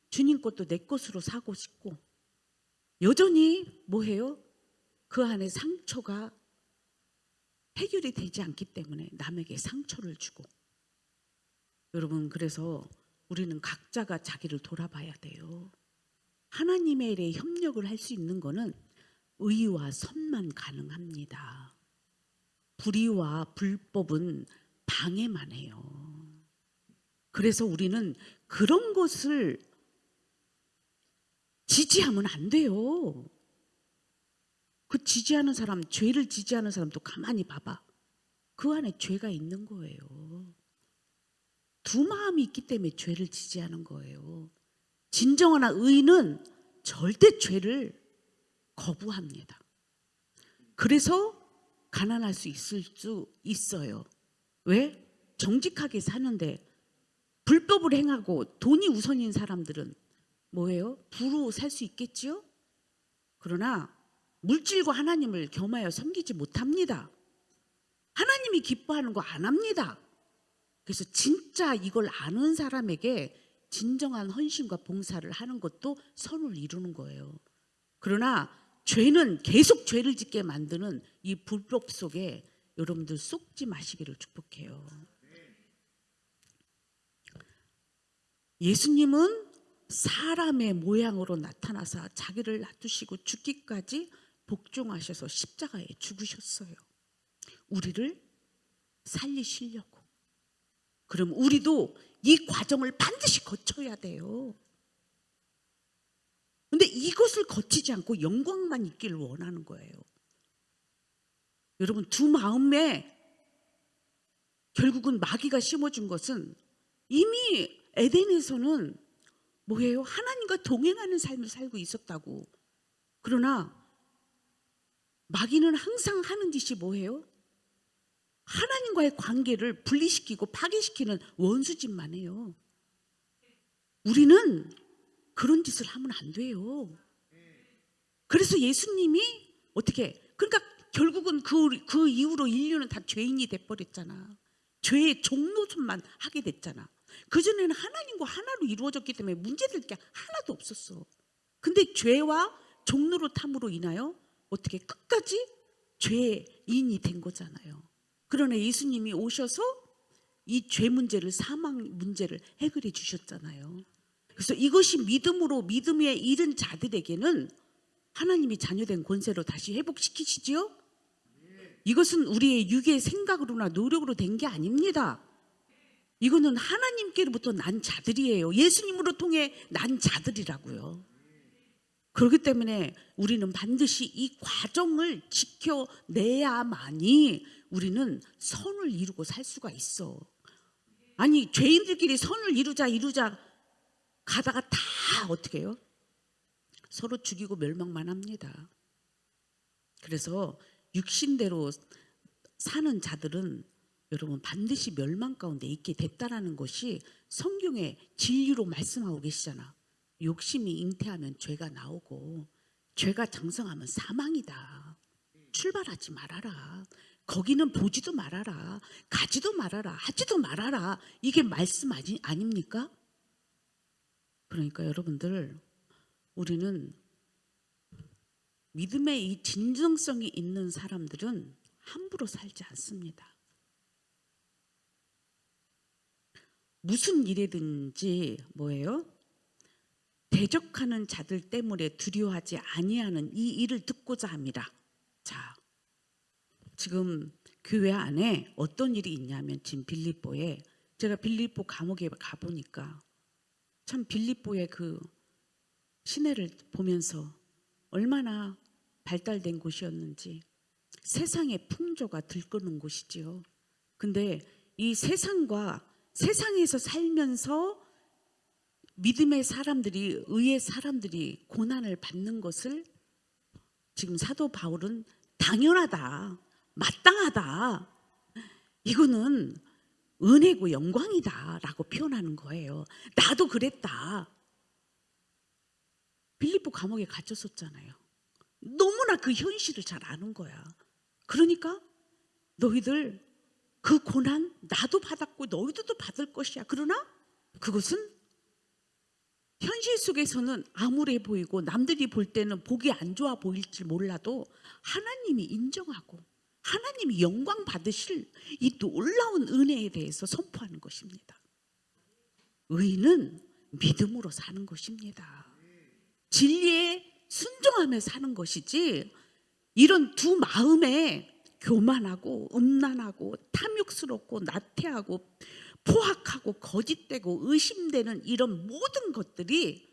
주님 것도 내 것으로 사고 싶고 여전히 뭐해요? 그 안에 상처가 해결이 되지 않기 때문에 남에게 상처를 주고 여러분 그래서 우리는 각자가 자기를 돌아봐야 돼요. 하나님의 일에 협력을 할 수 있는 거는 의와 선만 가능합니다. 불의와 불법은 방해만 해요. 그래서 우리는 그런 것을 지지하면 안 돼요. 그 지지하는 사람, 죄를 지지하는 사람도 가만히 봐봐. 그 안에 죄가 있는 거예요. 두 마음이 있기 때문에 죄를 지지하는 거예요. 진정한 의인은 절대 죄를 거부합니다. 그래서 가난할 수 있을 수 있어요. 왜? 정직하게 사는데 불법을 행하고 돈이 우선인 사람들은 뭐예요? 부로 살 수 있겠지요? 그러나 물질과 하나님을 겸하여 섬기지 못합니다. 하나님이 기뻐하는 거 안 합니다. 그래서 진짜 이걸 아는 사람에게 진정한 헌신과 봉사를 하는 것도 선을 이루는 거예요. 그러나 죄는 계속 죄를 짓게 만드는 이 불법 속에 여러분들 쏙지 마시기를 축복해요. 예수님은 사람의 모양으로 나타나서 자기를 놔두시고 죽기까지 복종하셔서 십자가에 죽으셨어요. 우리를 살리시려고. 그럼 우리도 이 과정을 반드시 거쳐야 돼요. 근데 이것을 거치지 않고 영광만 있기를 원하는 거예요. 여러분 두 마음에 결국은 마귀가 심어준 것은 이미 에덴에서는 뭐예요? 하나님과 동행하는 삶을 살고 있었다고. 그러나 마귀는 항상 하는 짓이 뭐예요? 하나님과의 관계를 분리시키고 파괴시키는 원수짓만 해요. 우리는 그런 짓을 하면 안 돼요. 그래서 예수님이 그러니까 결국은 그 이후로 인류는 다 죄인이 돼버렸잖아. 죄의 종노릇만 하게 됐잖아. 그전에는 하나님과 하나로 이루어졌기 때문에 문제될 게 하나도 없었어. 근데 죄와 종노릇함으로 인하여 끝까지 죄인이 된 거잖아요. 그러나 예수님이 오셔서 이 죄 문제를, 사망 문제를 해결해 주셨잖아요. 그래서 이것이 믿음에 이른 자들에게는 하나님이 자녀된 권세로 다시 회복시키시지요. 이것은 우리의 육의 생각으로나 노력으로 된 게 아닙니다. 이거는 하나님께로부터 난 자들이에요. 예수님으로 통해 난 자들이라고요. 그렇기 때문에 우리는 반드시 이 과정을 지켜내야만이 우리는 선을 이루고 살 수가 있어. 아니, 죄인들끼리 선을 이루자 가다가 다 어떻게 해요? 서로 죽이고 멸망만 합니다. 그래서 육신대로 사는 자들은 여러분 반드시 멸망 가운데 있게 됐다라는 것이 성경의 진리로 말씀하고 계시잖아. 욕심이 잉태하면 죄가 나오고 죄가 장성하면 사망이다. 출발하지 말아라. 거기는 보지도 말아라. 가지도 말아라. 하지도 말아라. 이게 말씀 아닙니까? 그러니까 여러분들, 우리는 믿음의 이 진정성이 있는 사람들은 함부로 살지 않습니다. 무슨 일이든지 대적하는 자들 때문에 두려워하지 아니하는 이 일을 듣고자 합니다. 자, 지금 교회 안에 어떤 일이 있냐면 지금 빌립보에, 제가 빌립보 감옥에 가보니까 참 빌립보의 그 시내를 보면서 얼마나 발달된 곳이었는지, 세상의 풍조가 들끓는 곳이지요. 근데 이 세상에서 살면서 믿음의 사람들이, 의의 사람들이 고난을 받는 것을 지금 사도 바울은 당연하다, 마땅하다, 이거는 은혜고 영광이다 라고 표현하는 거예요. 나도 그랬다. 빌립보 감옥에 갇혔었잖아요. 너무나 그 현실을 잘 아는 거야. 그러니까 너희들 그 고난 나도 받았고 너희들도 받을 것이야. 그러나 그것은 현실 속에서는 암울해 보이고 남들이 볼 때는 보기 안 좋아 보일지 몰라도 하나님이 인정하고 하나님이 영광 받으실 이 놀라운 은혜에 대해서 선포하는 것입니다. 의인은 믿음으로 사는 것입니다. 진리에 순종하며 사는 것이지, 이런 두 마음에 교만하고 음란하고 탐욕스럽고 나태하고 포악하고 거짓되고 의심되는 이런 모든 것들이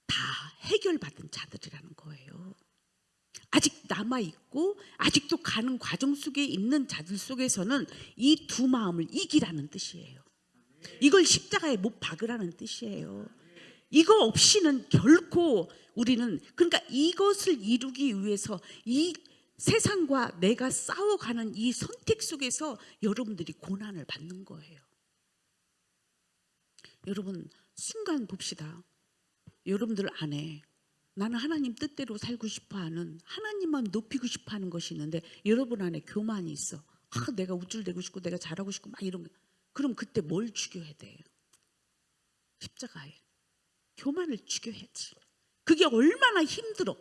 다 해결받은 자들이라는 거예요. 아직 남아있고 아직도 가는 과정 속에 있는 자들 속에서는 이 두 마음을 이기라는 뜻이에요. 이걸 십자가에 못 박으라는 뜻이에요. 이거 없이는 결코 우리는, 그러니까 이것을 이루기 위해서 이 세상과 내가 싸워가는 이 선택 속에서 여러분들이 고난을 받는 거예요. 여러분 순간 봅시다. 여러분들 안에 나는 하나님 뜻대로 살고 싶어하는, 하나님만 높이고 싶어하는 것이 있는데 여러분 안에 교만이 있어. 내가 우쭐대고 싶고 내가 잘하고 싶고 막 이런 거. 그럼 그때 뭘 죽여야 돼요? 십자가에 교만을 죽여야지. 그게 얼마나 힘들어.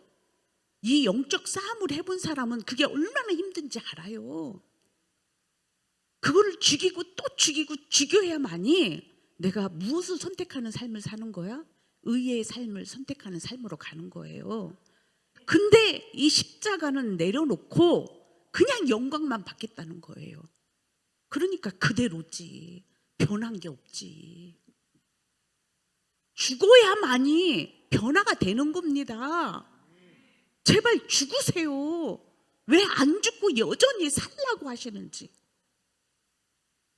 이 영적 싸움을 해본 사람은 그게 얼마나 힘든지 알아요. 그거를 죽이고 또 죽이고 죽여야만이 내가 무엇을 선택하는 삶을 사는 거야? 의의 삶을 선택하는 삶으로 가는 거예요. 근데 이 십자가는 내려놓고 그냥 영광만 받겠다는 거예요. 그러니까 그대로지. 변한 게 없지. 죽어야만이 변화가 되는 겁니다. 제발 죽으세요. 왜 안 죽고 여전히 살라고 하시는지.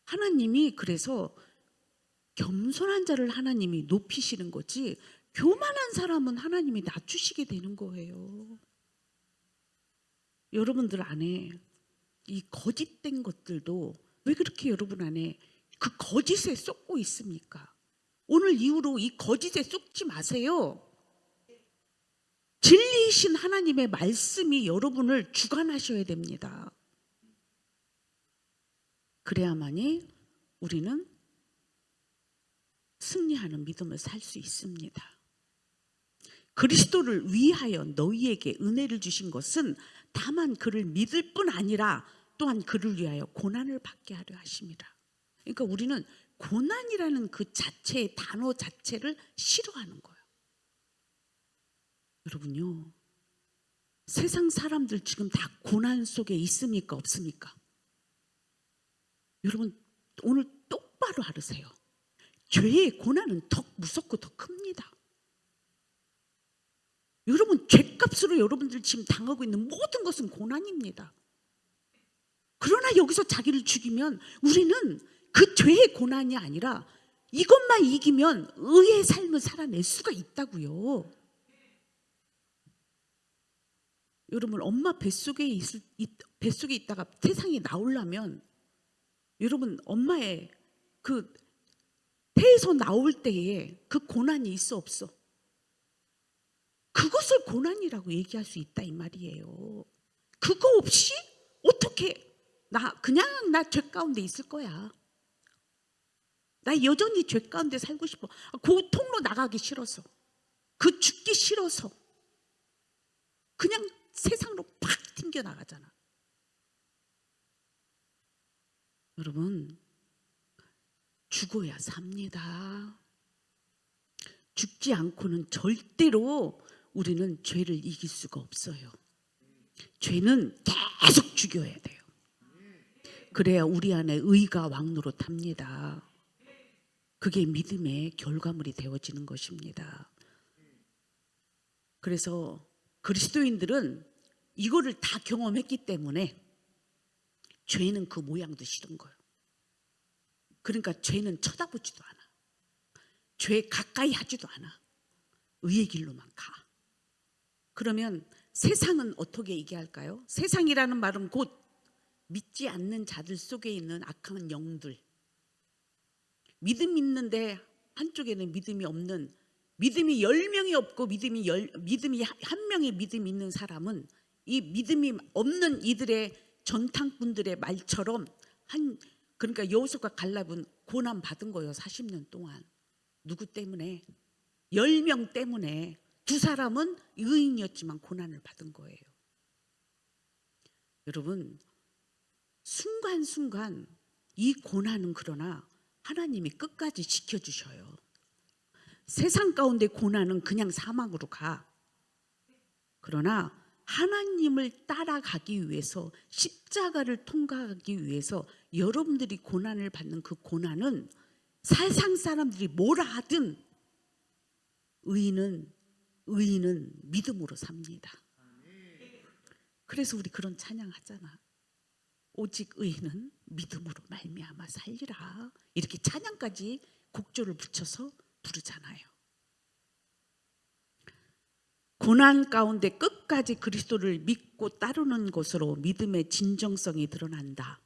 하나님이 그래서 겸손한 자를 하나님이 높이시는 거지, 교만한 사람은 하나님이 낮추시게 되는 거예요. 여러분들 안에 이 거짓된 것들도 왜 그렇게 여러분 안에 그 거짓에 쏟고 있습니까? 오늘 이후로 이 거짓에 쏟지 마세요. 진리이신 하나님의 말씀이 여러분을 주관하셔야 됩니다. 그래야만이 우리는 승리하는 믿음을 살 수 있습니다. 그리스도를 위하여 너희에게 은혜를 주신 것은 다만 그를 믿을 뿐 아니라 또한 그를 위하여 고난을 받게 하려 하심이라. 그러니까 우리는 고난이라는 그 자체의 단어 자체를 싫어하는 거예요. 여러분요, 세상 사람들 지금 다 고난 속에 있습니까? 없습니까? 여러분 오늘 똑바로 알으세요. 죄의 고난은 더 무섭고 더 큽니다. 여러분 죄값으로 여러분들 지금 당하고 있는 모든 것은 고난입니다. 그러나 여기서 자기를 죽이면 우리는 그 죄의 고난이 아니라 이것만 이기면 의의 삶을 살아낼 수가 있다고요. 여러분 엄마 뱃속에 있다가 세상에 나오려면 여러분 엄마의 그 태에서 나올 때에 그 고난이 있어 없어? 그것을 고난이라고 얘기할 수 있다 이 말이에요. 그거 없이 어떻게 그냥 나 죄 가운데 있을 거야. 나 여전히 죄 가운데 살고 싶어. 그 통로 나가기 싫어서, 그 죽기 싫어서 그냥 세상으로 팍 튕겨 나가잖아. 여러분 죽어야 삽니다. 죽지 않고는 절대로 우리는 죄를 이길 수가 없어요. 죄는 계속 죽여야 돼요. 그래야 우리 안에 의가 왕노릇합니다. 그게 믿음의 결과물이 되어지는 것입니다. 그래서 그리스도인들은 이거를 다 경험했기 때문에 죄는 그 모양도 싫은 거예요. 그러니까 죄는 쳐다보지도 않아. 죄 가까이 하지도 않아. 의의 길로만 가. 그러면 세상은 어떻게 얘기할까요? 세상이라는 말은 곧 믿지 않는 자들 속에 있는 악한 영들. 믿음 있는데 한쪽에는 믿음이 없는, 믿음이 10명이 없고 믿음이 1명의 믿음이 있는 사람은 이 믿음이 없는 이들의 전탕꾼들의 말처럼 그러니까 여호수아가 갈렙은 고난 받은 거예요. 40년 동안. 누구 때문에? 10명 때문에. 두 사람은 의인이었지만 고난을 받은 거예요. 여러분 순간순간 이 고난은 그러나 하나님이 끝까지 지켜주셔요. 세상 가운데 고난은 그냥 사막으로 가. 그러나 하나님을 따라가기 위해서, 십자가를 통과하기 위해서 여러분들이 고난을 받는 그 고난은 세상 사람들이 뭐라 하든 의인은 믿음으로 삽니다. 그래서 우리 그런 찬양하잖아. 오직 의인은 믿음으로 말미암아 살리라. 이렇게 찬양까지 곡조를 붙여서 부르잖아요. 고난 가운데 끝까지 그리스도를 믿고 따르는 것으로 믿음의 진정성이 드러난다.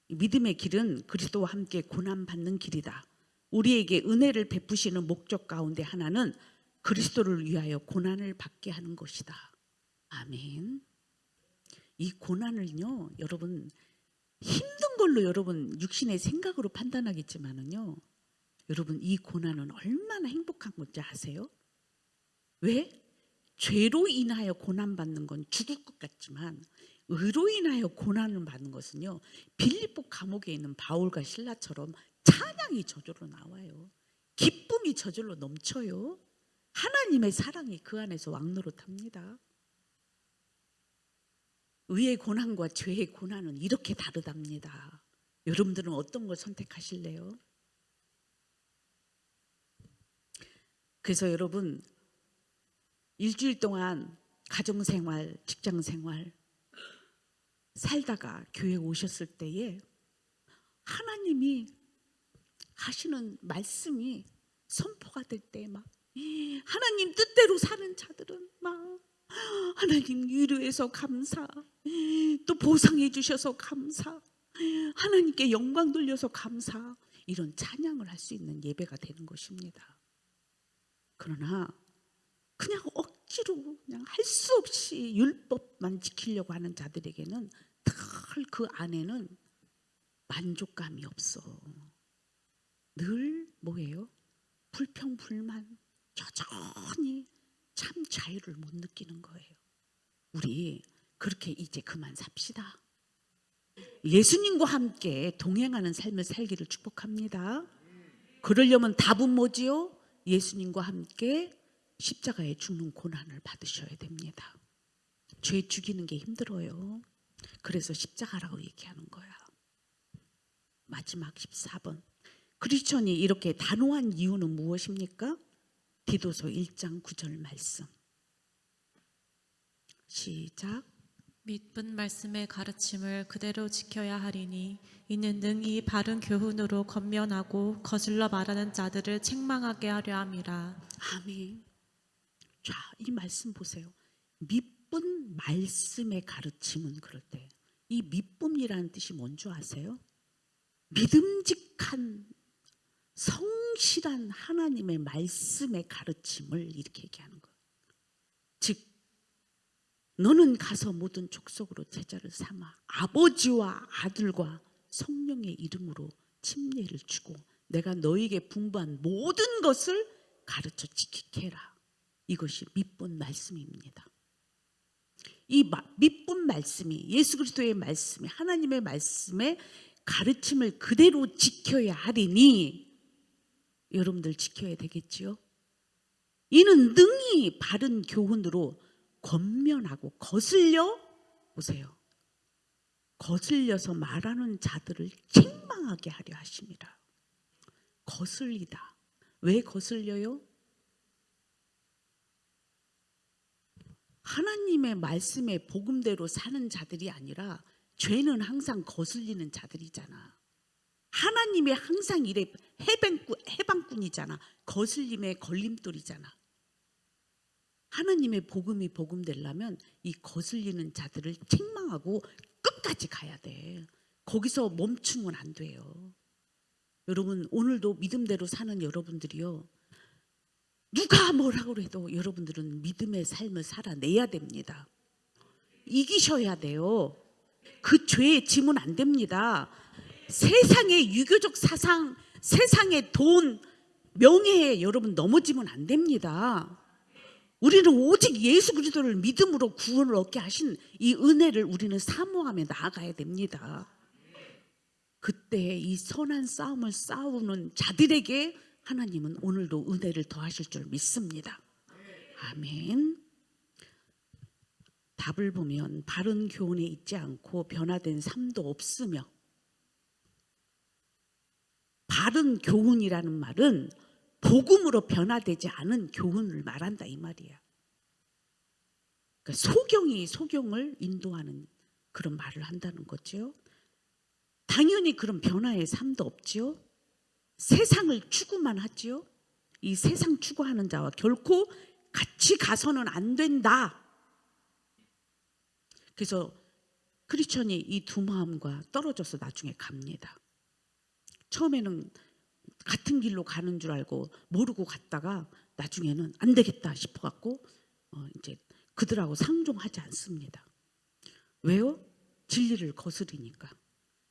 믿음의 길은 그리스도와 함께 고난받는 길이다. 우리에게 은혜를 베푸시는 목적 가운데 하나는 그리스도를 위하여 고난을 받게 하는 것이다. 아멘. 이 고난을요, 여러분 힘든 걸로 여러분 육신의 생각으로 판단하겠지만은요, 여러분 이 고난은 얼마나 행복한 건지 아세요? 왜? 죄로 인하여 고난받는 건 죽을 것 같지만 의로 인하여 고난을 받는 것은요, 빌립보 감옥에 있는 바울과 실라처럼 찬양이 저절로 나와요. 기쁨이 저절로 넘쳐요. 하나님의 사랑이 그 안에서 왕노릇합니다. 의의 고난과 죄의 고난은 이렇게 다르답니다. 여러분들은 어떤 걸 선택하실래요? 그래서 여러분 일주일 동안 가정생활, 직장생활 살다가 교회에 오셨을 때에 하나님이 하시는 말씀이 선포가 될 때 막 하나님 뜻대로 사는 자들은 막 하나님 위로해서 감사, 또 보상해 주셔서 감사, 하나님께 영광 돌려서 감사, 이런 찬양을 할 수 있는 예배가 되는 것입니다. 그러나 그냥 억지로 그냥 할 수 없이 율법만 지키려고 하는 자들에게는 늘 그 안에는 만족감이 없어. 늘 뭐예요? 불평불만, 여전히 참 자유를 못 느끼는 거예요. 우리 그렇게 이제 그만 삽시다. 예수님과 함께 동행하는 삶을 살기를 축복합니다. 그러려면 답은 뭐지요? 예수님과 함께 십자가에 죽는 고난을 받으셔야 됩니다. 죄 죽이는 게 힘들어요. 그래서 십자가라고 얘기하는 거야. 마지막 14번. 크리스천이 이렇게 단호한 이유는 무엇입니까? 디도서 1장 9절 말씀. 시작. 믿은 말씀의 가르침을 그대로 지켜야 하리니 이는 능히 바른 교훈으로 권면하고 거슬러 말하는 자들을 책망하게 하려 함이라. 아멘. 자, 이 말씀 보세요. 믿은 말씀의 가르침은 그럴 때 이 믿음이라는 뜻이 뭔지 아세요? 믿음직한 성실한 하나님의 말씀의 가르침을 이렇게 얘기하는 거예요. 즉 너는 가서 모든 족속으로 제자를 삼아 아버지와 아들과 성령의 이름으로 침례를 주고 내가 너에게 분부한 모든 것을 가르쳐 지키게 해라. 이것이 믿은 말씀입니다. 이 믿은 말씀이 예수 그리스도의 말씀이 하나님의 말씀의 가르침을 그대로 지켜야 하리니 여러분들 지켜야 되겠지요. 이는 능히 바른 교훈으로 권면하고 거슬려 보세요. 거슬려서 말하는 자들을 책망하게 하려 하십니다. 거슬리다. 왜 거슬려요? 하나님의 말씀의 복음대로 사는 자들이 아니라 죄는 항상 거슬리는 자들이잖아. 하나님의 항상 이래 해방꾼이잖아. 거슬림의 걸림돌이잖아. 하나님의 복음이 복음되려면 이 거슬리는 자들을 책망하고 끝까지 가야 돼. 거기서 멈추면 안 돼요. 여러분 오늘도 믿음대로 사는 여러분들이요. 누가 뭐라고 해도 여러분들은 믿음의 삶을 살아내야 됩니다. 이기셔야 돼요. 그 죄에 지면 안 됩니다. 세상의 유교적 사상, 세상의 돈, 명예에 여러분 넘어지면 안 됩니다. 우리는 오직 예수 그리스도를 믿음으로 구원을 얻게 하신 이 은혜를 우리는 사모하며 나아가야 됩니다. 그때 이 선한 싸움을 싸우는 자들에게 하나님은 오늘도 은혜를 더하실 줄 믿습니다. 아멘. 답을 보면 바른 교훈에 있지 않고 변화된 삶도 없으며, 바른 교훈이라는 말은 복음으로 변화되지 않은 교훈을 말한다 이 말이야. 그러니까 소경이 소경을 인도하는 그런 말을 한다는 거죠. 당연히 그런 변화의 삶도 없지요. 세상을 추구만 하지요. 이 세상 추구하는 자와 결코 같이 가서는 안 된다. 그래서 크리스천이 이 두 마음과 떨어져서 나중에 갑니다. 처음에는 같은 길로 가는 줄 알고 모르고 갔다가 나중에는 안 되겠다 싶어갖고 이제 그들하고 상종하지 않습니다. 왜요? 진리를 거스르니까.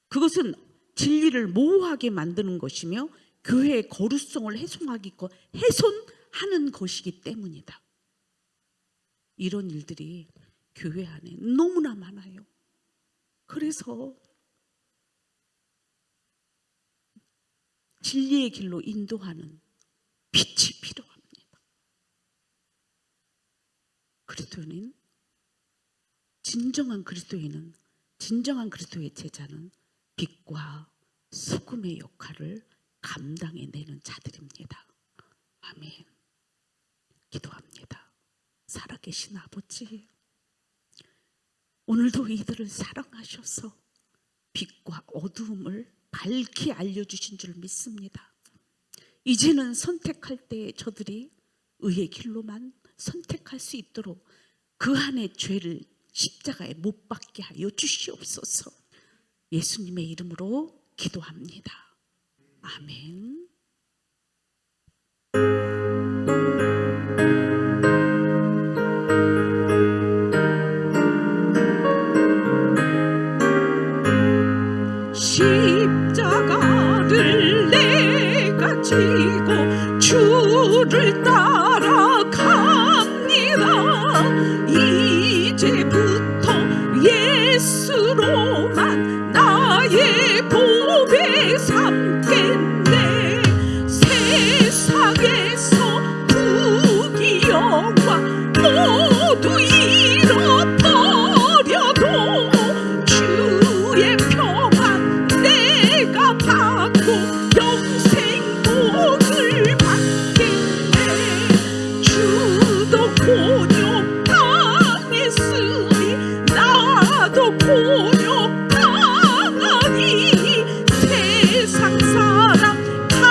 그것은 진리를 모호하게 만드는 것이며 교회의 거룩성을 훼손하는 것이기 때문이다. 이런 일들이 교회 안에 너무나 많아요. 그래서 진리의 길로 인도하는 빛이 필요합니다. 그리스도인은 진정한 그리스도의 제자는 빛과 소금의 역할을 감당해내는 자들입니다. 아멘. 기도합니다. 살아계신 아버지, 오늘도 이들을 사랑하셔서 빛과 어두움을 밝게 알려주신 줄 믿습니다. 이제는 선택할 때 저들이 의의 길로만 선택할 수 있도록 그 안의 죄를 십자가에 못 박게 하여 주시옵소서. 예수님의 이름으로 기도합니다. 아멘. 십자가를 내가 지고 주를 따라갑니다. 이제부터 예수로만 나의 보배 삼겠네. 세상에서 부귀영화 모두 잃어버려도 주의 평안 내가 받고 영생 복을 받겠네. 주도 곤욕 당했으니 나도 곤욕 당하니 세상 사람 한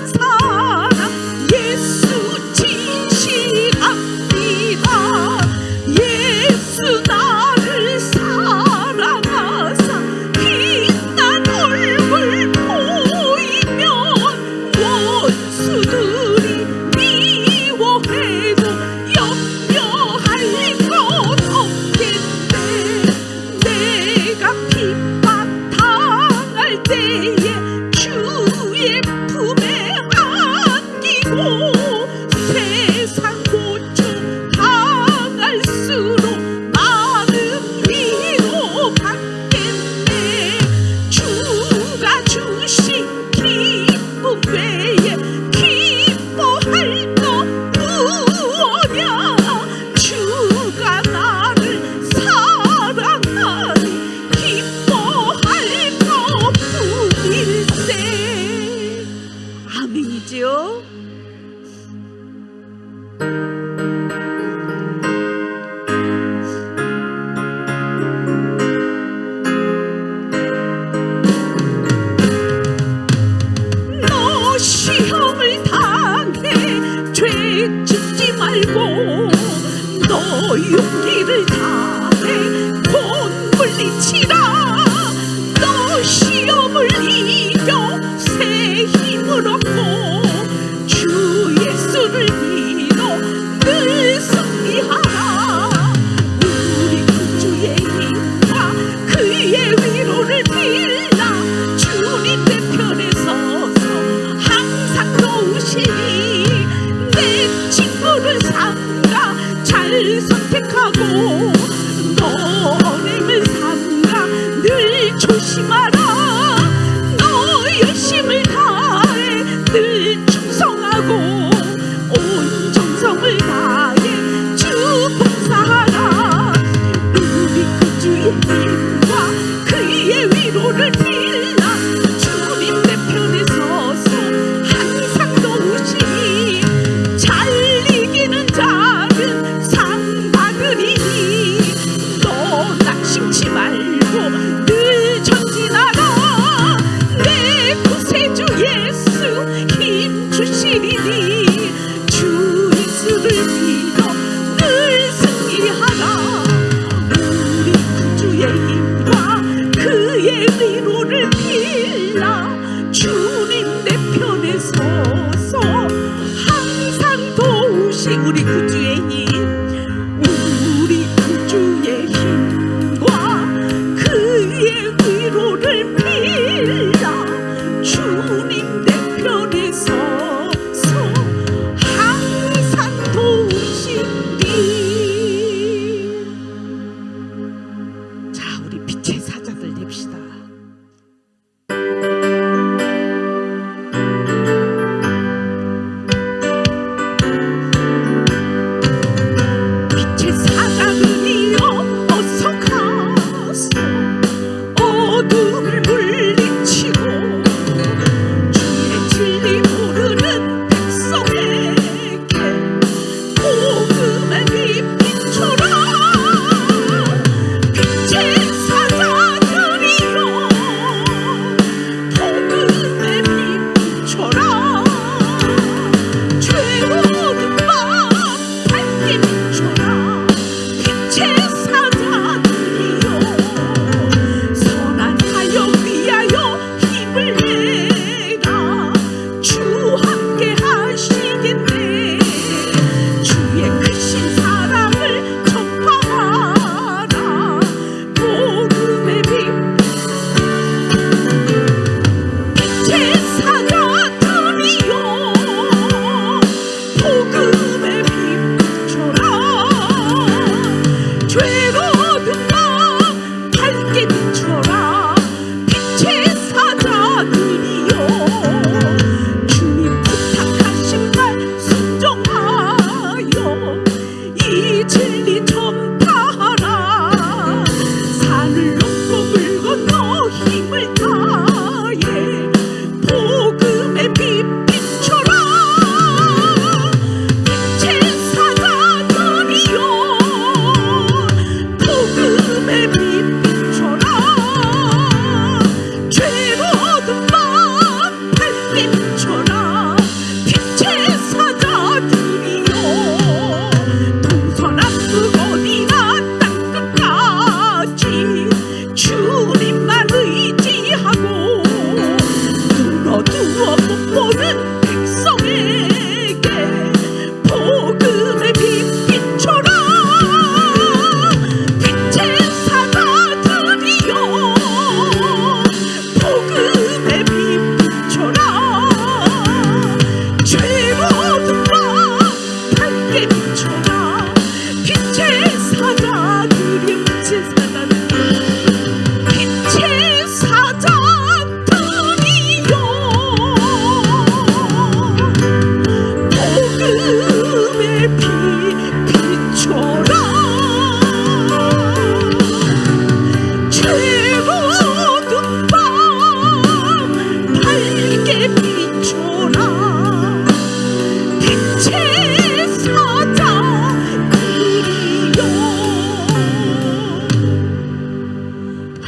사람 예수 진실합니다. 예수 나를 사랑하사 빛난 얼굴 보이면 원수들이 미워해도 염려할 것 없겠네. 내가 핍박 당할 때에 주의 품에 안기고 세상 고충 당할수록 마음 위로 받겠네. 주가 주신 기쁨 외에 기뻐할 것 무엇냐. 주가 나를 사랑하니 기뻐할 것뿐일세. 아멘이지요. 너 시험을 당해 죄 짓지 말고 너 용기를 다해 돈 물리치라. 너 시험을 이겨 새 힘을 얻고 주 예수를 믿어 늘 승리하라. 우리 구주의 힘과 그의 위로를 빌라. 주님 내 편에 서서 항상 도우시니 내 친구를 삼가 잘 선택하고 너님을 삼가 늘 조심하라. 너 열심을 다해 늘 충성하고 온 정성을 다해 주 봉사하라. 우리 구주의 힘과 그의 위로를 빌라. 주님 내 편에 서서 항상 도우시니 잘 이기는 자는 상 받으리니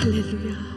할렐루야.